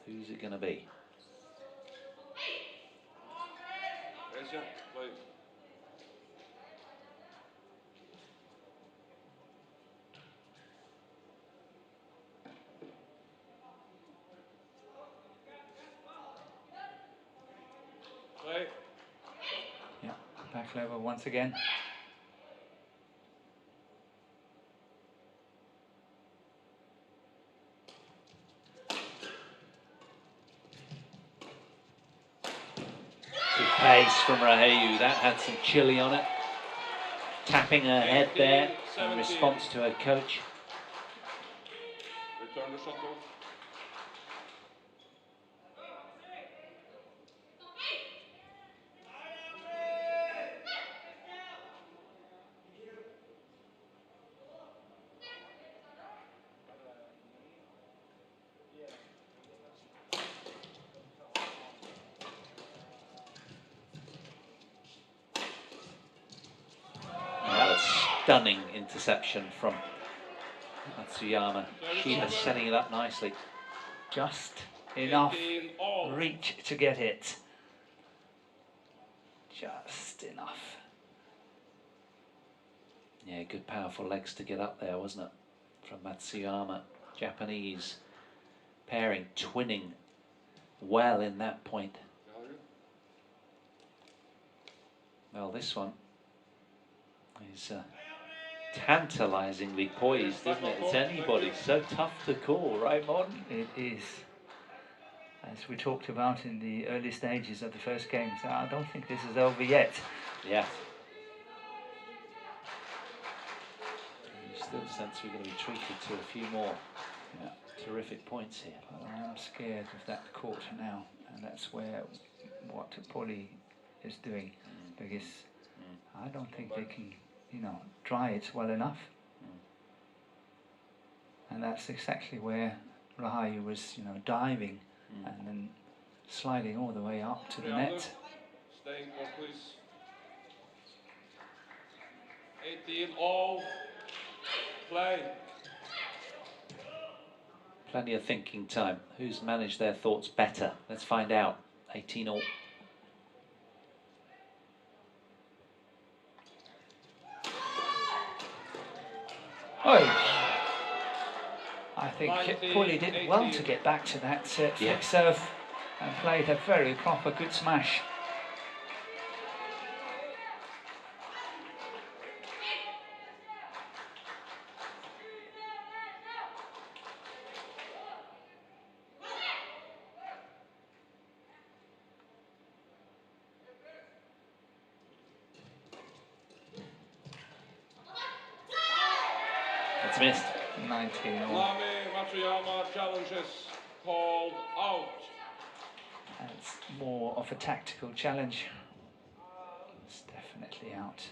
Who's it going to be? Yeah, back level once again. Good pace from Rahayu. That had some chili on it. Tapping her head there in response to her coach. Return the shuttle. Stunning interception from Matsuyama. Shida setting it up nicely. Just enough reach to get it. Just enough. Yeah, good powerful legs to get up there, wasn't it? From Matsuyama. Japanese pairing, twinning well in that point. Well, this one is tantalizingly poised, isn't it? It's anybody. So tough to call, right, Morten? It is. As we talked about in the early stages of the first game, so I don't think this is over yet. Yeah. You still sense we're going to be treated to a few more terrific points here. But I am scared of that court now, and that's where what Polii is doing, because I don't think they can, you know, dry it well enough. And that's exactly where Rahayu was, you know, diving and then sliding all the way up to the net. Staying on, please. 18 all. Play. Plenty of thinking time. Who's managed their thoughts better? Let's find out. 18 all. Oh, I think 19, Polii did well 18. to get back to that Yeah. flick serve and played a very proper good smash. It's missed. 19 all. Lami Matsuyama challenges called out. It's more of a tactical challenge. It's definitely out.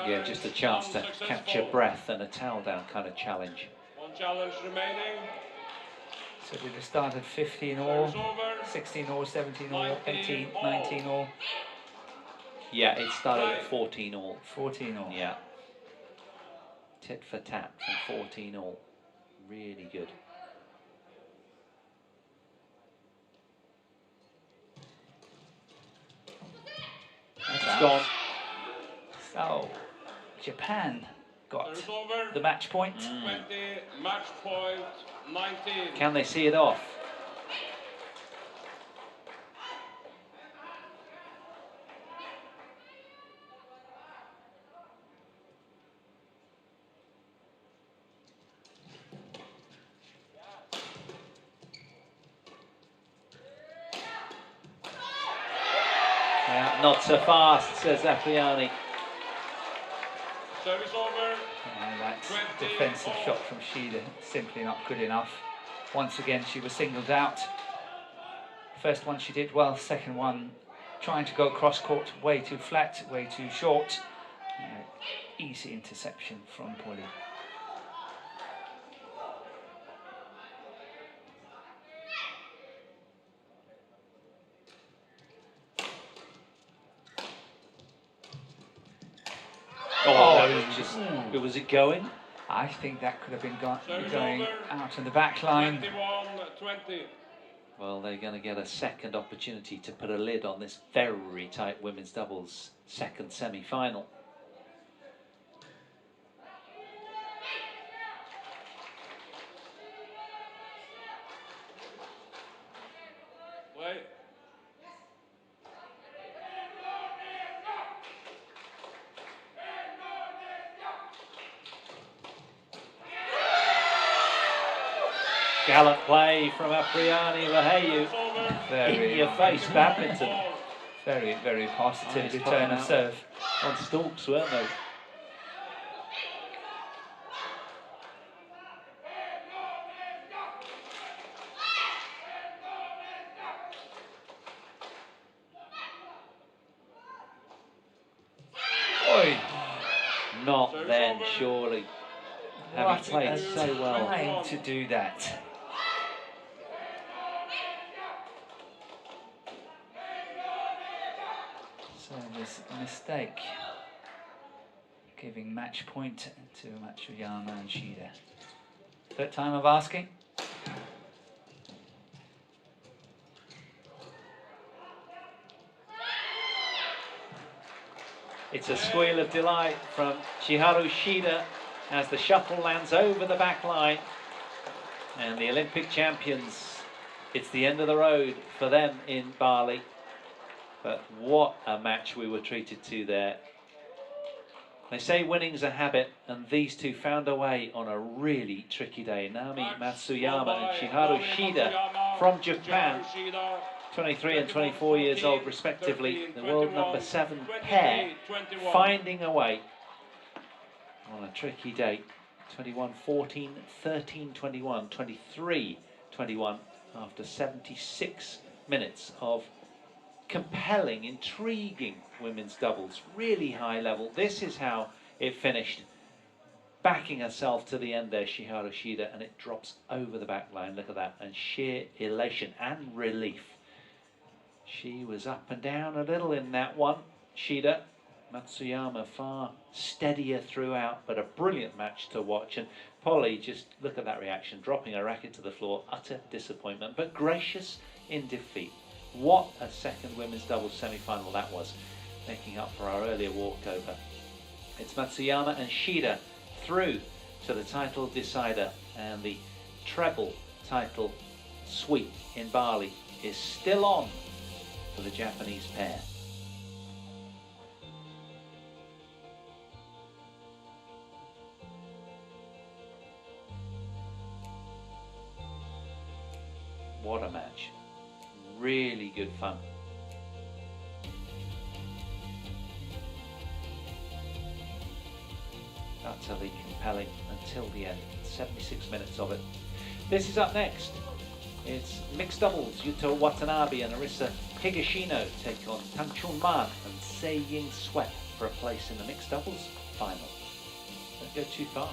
Yeah, just a chance to capture breath and a towel down kind of challenge. One challenge remaining. So did it start at 15 Service all, over. 16 all, 17 all, 19 18, all. 19 all, Yeah, it started at 14 all. 14 all. Yeah. Tit for tat from 14 all. Really good. That's It's out. gone. So Japan got Service over. the match point. 20, match point 19. Can they see it off? Yeah, not so fast, says Afriani. Service over. And that 20 defensive all. shot from Shida simply not good enough. Once again, she was singled out. First one she did well, second one trying to go cross court, way too flat, way too short. Easy interception from Polii. Oh, that was just, was it going? I think that could have been Service going over. out on the back line. 21-20. Well, they're going to get a second opportunity to put a lid on this very tight women's doubles second semi-final. Wait. Gallant play from Afriani Rahayu. Service over. Very, In your face, badminton. Ball. very, very positive Nice return pop of out. serve. On stalks, weren't they? Oi! Not Service then, over. surely. What Having played a so well. time to do that. So there's a mistake. Giving match point to Matsuyama and Shida. Third time of asking. It's a squeal of delight from Chiharu Shida as the shuttle lands over the back line. And the Olympic champions, it's the end of the road for them in Bali. But what a match we were treated to there. They say winning's a habit, and these two found a way on a really tricky day. Naomi Matsuyama and Chiharu Shida from Japan, 23 and 24 years old respectively, the world number 7 pair, finding a way on a tricky day. 21-14, 13-21, 23-21 after 76 minutes of compelling, intriguing women's doubles, really high level. This is how it finished. Backing herself to the end there, Chiharu Shida, and it drops over the back line. Look at that, and sheer elation and relief. She was up and down a little in that one. Shida, Matsuyama far steadier throughout, but a brilliant match to watch. And Polii, just look at that reaction, dropping her racket to the floor, utter disappointment, but gracious in defeat. What a second women's doubles semi-final that was, making up for our earlier walkover. It's Matsuyama and Shida through to the title decider, and the treble title sweep in Bali is still on for the Japanese pair. What a match. Really good fun. Utterly compelling until the end. 76 minutes of it. This is up next. It's mixed doubles. Yuto Watanabe and Arisa Higashino take on Tang Chun-man and Se Ying Sweat for a place in the mixed doubles final. Don't go too far.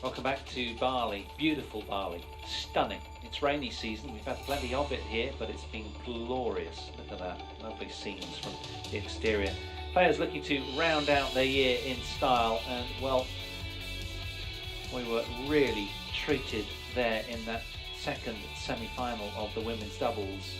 Welcome back to Bali. Beautiful Bali. Stunning. It's rainy season. We've had plenty of it here, but it's been glorious. Look at that. Lovely scenes from the exterior. Players looking to round out their year in style, and well, we were really treated there in that second semi-final of the women's doubles.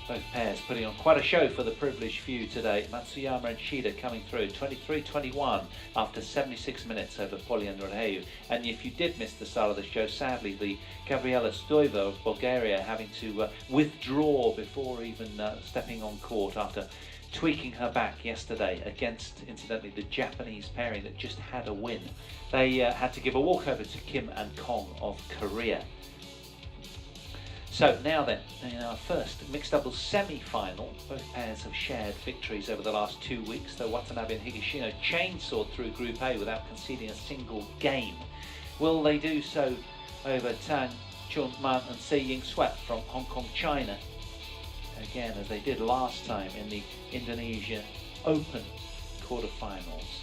Both pairs putting on quite a show for the privileged few today. Matsuyama and Shida coming through 23-21 after 76 minutes over Polii and Rahayu. And if you did miss the start of the show, sadly the Gabriela Stoiva of Bulgaria having to withdraw before even stepping on court after tweaking her back yesterday against, incidentally, the Japanese pairing that just had a win. They had to give a walkover to Kim and Kong of Korea. So now then, in our first mixed doubles semi-final, both pairs have shared victories over the last 2 weeks, though Watanabe and Higashino chainsawed through Group A without conceding a single game. Will they do so over Tang Chun-man and Se Ying Sweat from Hong Kong, China? Again, as they did last time in the Indonesia Open quarterfinals.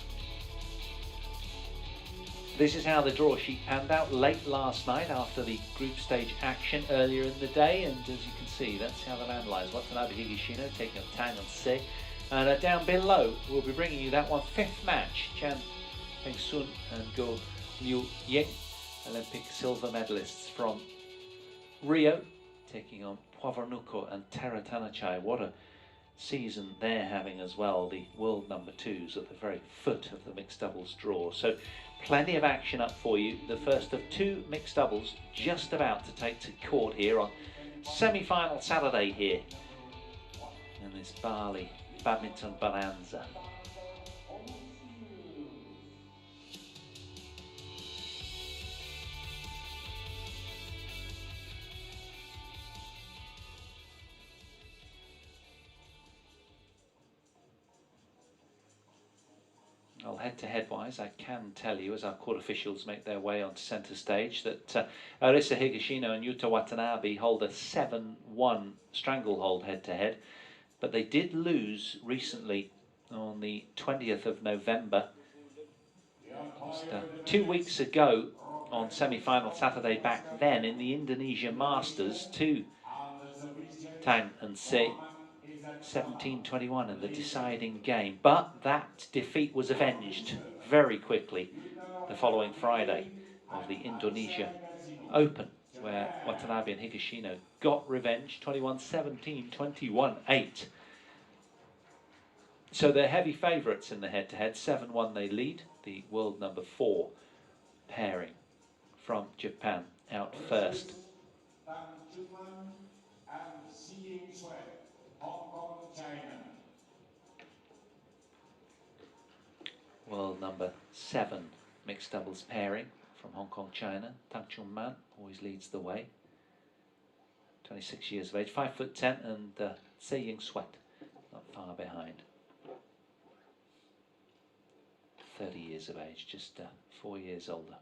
This is how the draw sheet panned out late last night after the group stage action earlier in the day, and as you can see, that's how the land lies. Watanabe Higashino taking on Tang and Se. And down below, we'll be bringing you that one, fifth match. Chan Peng-sun and Go Liu Ying, Olympic silver medalists from Rio, taking on Puavanuko and Tera Tanachai. What a season they're having as well, the world number 2s at the very foot of the mixed doubles draw. So plenty of action up for you. The first of 2 mixed doubles just about to take to court here on semi-final Saturday here in this Bali badminton bonanza. Well, head-to-head wise, I can tell you, as our court officials make their way onto centre stage, that Arisa Higashino and Yuta Watanabe hold a 7-1 stranglehold head-to-head, but they did lose recently on the 20th of November, just 2 weeks ago on semi-final Saturday back then in the Indonesia Masters to Tang and Se. 17-21 in the deciding game, but that defeat was avenged very quickly the following Friday of the Indonesia Open, where Watanabe and Higashino got revenge, 21-17, 21-8. So they're heavy favourites in the head-to-head. 7-1 they lead. The world number 4 pairing from Japan out first. World number 7 mixed doubles pairing from Hong Kong, China. Tang Chun-man always leads the way. 26 years of age, 5'10", and Se Ying-sweat not far behind. 30 years of age, just 4 years older.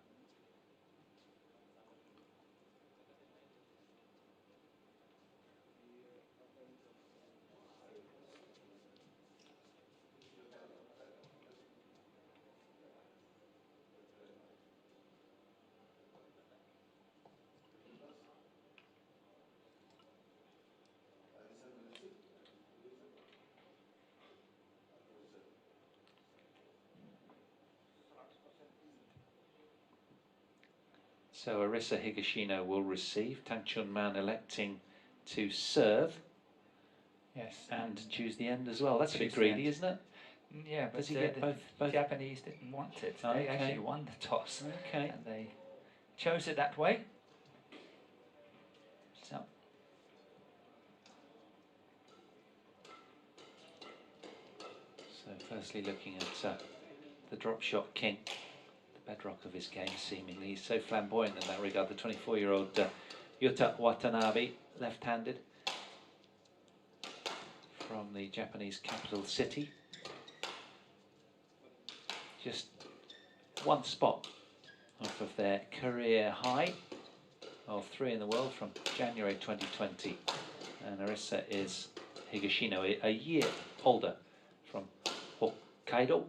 So Arisa Higashino will receive, Tang Chun-man electing to serve. Yes. And choose the end as well. That's a bit greedy, isn't it? Yeah, but does he get both? Japanese didn't want it. Okay. They actually won the toss. Okay. And they chose it that way. So. So firstly looking at the drop shot king. Bedrock of his game, seemingly. He's so flamboyant in that regard. The 24-year-old Yuta Watanabe, left-handed, from the Japanese capital city. Just one spot off of their career high of 3 in the world from January 2020. And Arisa is Higashino, a year older, from Hokkaido.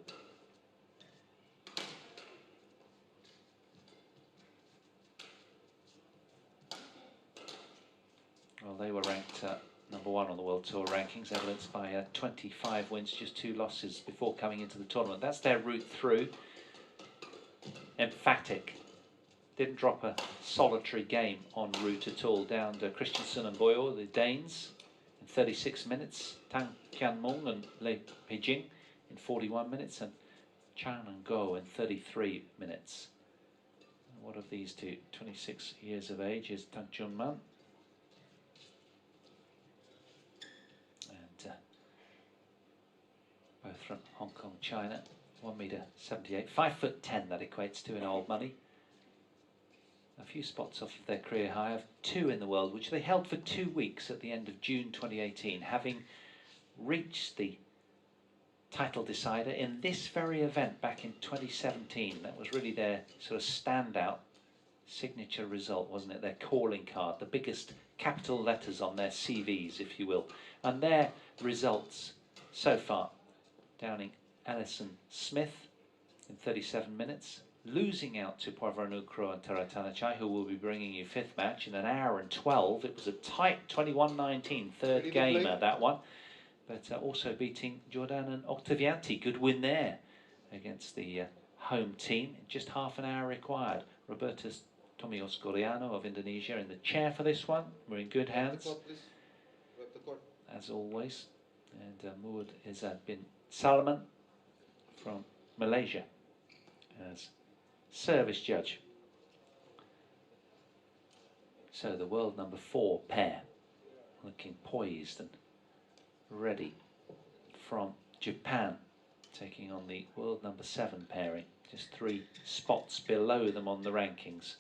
Well, they were ranked number 1 on the World Tour rankings, evidenced by 25 wins, just 2 losses before coming into the tournament. That's their route through. Emphatic. Didn't drop a solitary game en route at all. Down to Christensen and Boyo, the Danes, in 36 minutes. Tang Qianmong and Lei Peijing in 41 minutes. And Chan and Go in 33 minutes. What of these two? 26 years of age is Tang Chun-man. Both from Hong Kong, China. 1m78, 5'10" that equates to in old money. A few spots off of their career high of 2 in the world, which they held for 2 weeks at the end of June 2018, having reached the title decider in this very event back in 2017. That was really their sort of standout signature result, wasn't it? Their calling card, the biggest capital letters on their CVs, if you will. And their results so far, downing Alison Smith in 37 minutes, losing out to Poivre-Nucro and Taratanachai, who will be bringing you 5th match in 1 hour and 12. It was a tight 21-19, third gamer, that one. But also beating Jordan and Octavianti. Good win there against the home team. Just half an hour required. Robertus Tomios Goriano of Indonesia in the chair for this one. We're in good hands, as always. And Mood is bin Salman from Malaysia as service judge. So the world number 4 pair looking poised and ready from Japan, taking on the world number 7 pairing, just 3 spots below them on the rankings,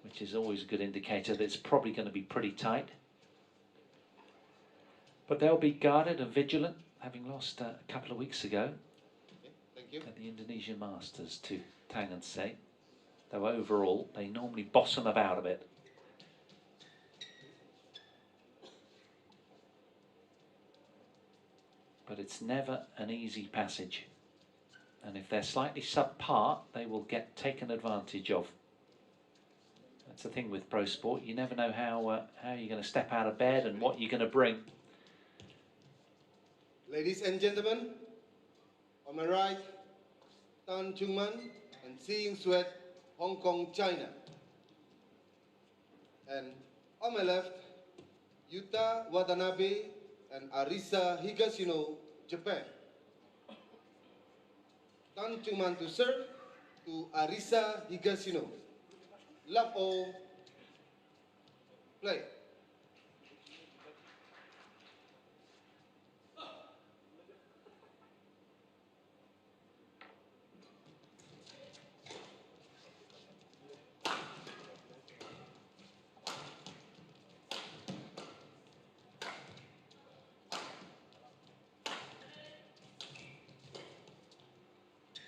which is always a good indicator that it's probably going to be pretty tight. But they'll be guarded and vigilant, having lost a couple of weeks ago at the Indonesian Masters to Tangense. Though overall, they normally boss them about a bit. But it's never an easy passage. And if they're slightly subpar, they will get taken advantage of. That's the thing with pro sport. You never know how you're going to step out of bed and what you're going to bring. Ladies and gentlemen, on my right, Tan Chungman and Seeing Sweat, Hong Kong, China. And on my left, Yuta Watanabe and Arisa Higashino, Japan. Tan Chungman to serve to Arisa Higashino. Love all, play.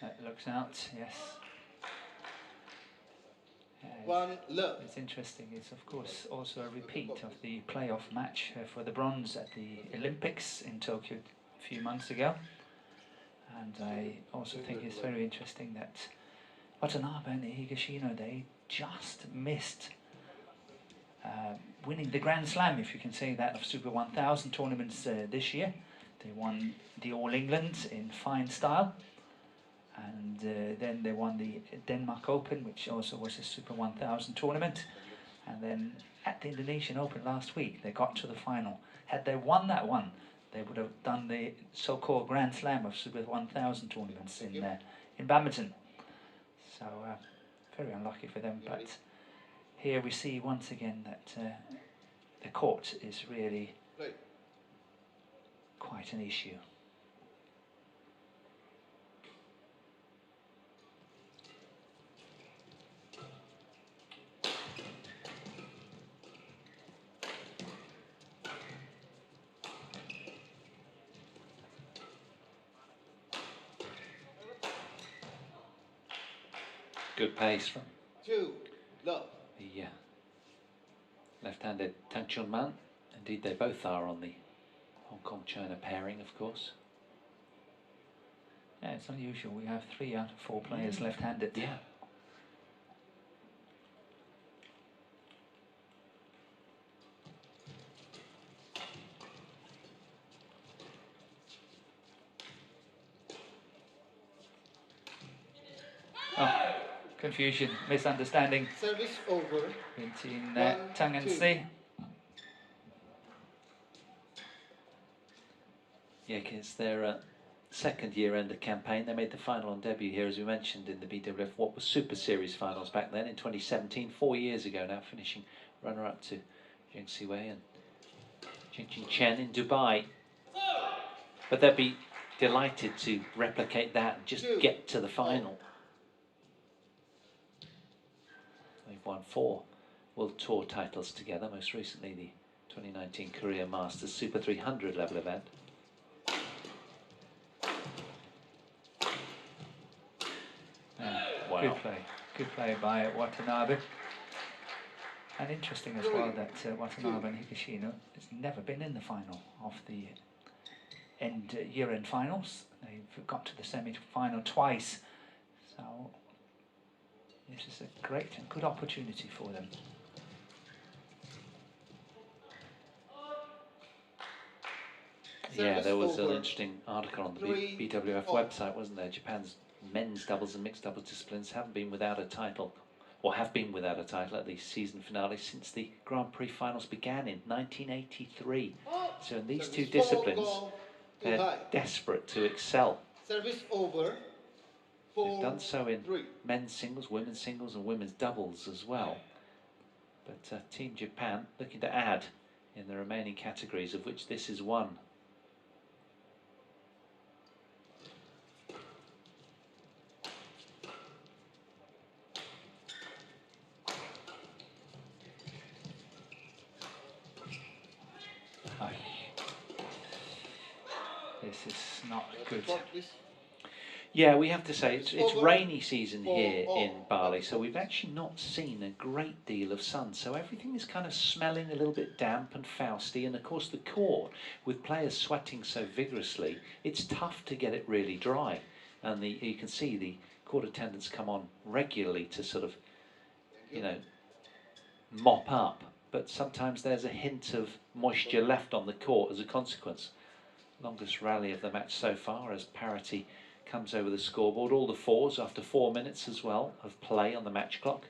That looks out, yes. One love. It's interesting. It's of course also a repeat of the playoff match for the bronze at the Olympics in Tokyo a few months ago. And I also think it's very interesting that Watanabe and Higashino, they just missed winning the Grand Slam, if you can say that, of Super 1000 tournaments this year. They won the All England in fine style. And then they won the Denmark Open, which also was a Super 1000 tournament. And then at the Indonesian Open last week, they got to the final. Had they won that one, they would have done the so-called Grand Slam of Super 1000 tournaments in badminton. So very unlucky for them. But here we see once again that the court is really quite an issue. Good pace from the left-handed Tang Chun Man. Indeed, they both are on the Hong Kong-China pairing, of course. Yeah, it's unusual. We have 3 out of 4 players left-handed. Yeah. Oh, confusion, misunderstanding Service over. between Tang and Si. Yeah, because their second year end of campaign, they made the final on debut here, as we mentioned, in the BWF what was Super Series finals back then in 2017, 4 years ago now, finishing runner-up to Zheng Siwei and Jing Chen in Dubai. But they'd be delighted to replicate that and just get to the final. They've won 4 World Tour titles together, most recently the 2019 Korea Masters Super 300 level event. Wow. Good play by Watanabe. And interesting as well that Watanabe and Higashino has never been in the final of the year-end finals. They've got to the semi-final twice. So this is a great and good opportunity for them. Yeah, there was an interesting article on the BWF website, wasn't there? Japan's men's doubles and mixed doubles disciplines haven't been without a title, or have been without a title at the season finale since the Grand Prix finals began in 1983. So in these two disciplines, too They're high. desperate to excel. Service over. They've done so in 4-3. men's singles, women's singles and women's doubles as well. But Team Japan looking to add in the remaining categories, of which this is one. This is not good. Court, please. Yeah, we have to say it's Over. rainy season here For in all. Bali, so we've actually not seen a great deal of sun. So everything is kind of smelling a little bit damp and fousty. And of course the court, with players sweating so vigorously, it's tough to get it really dry. And you can see the court attendants come on regularly to sort of, you know, mop up. But sometimes there's a hint of moisture left on the court as a consequence. Longest rally of the match so far as parity comes over the scoreboard. All the fours after 4 minutes as well of play on the match clock.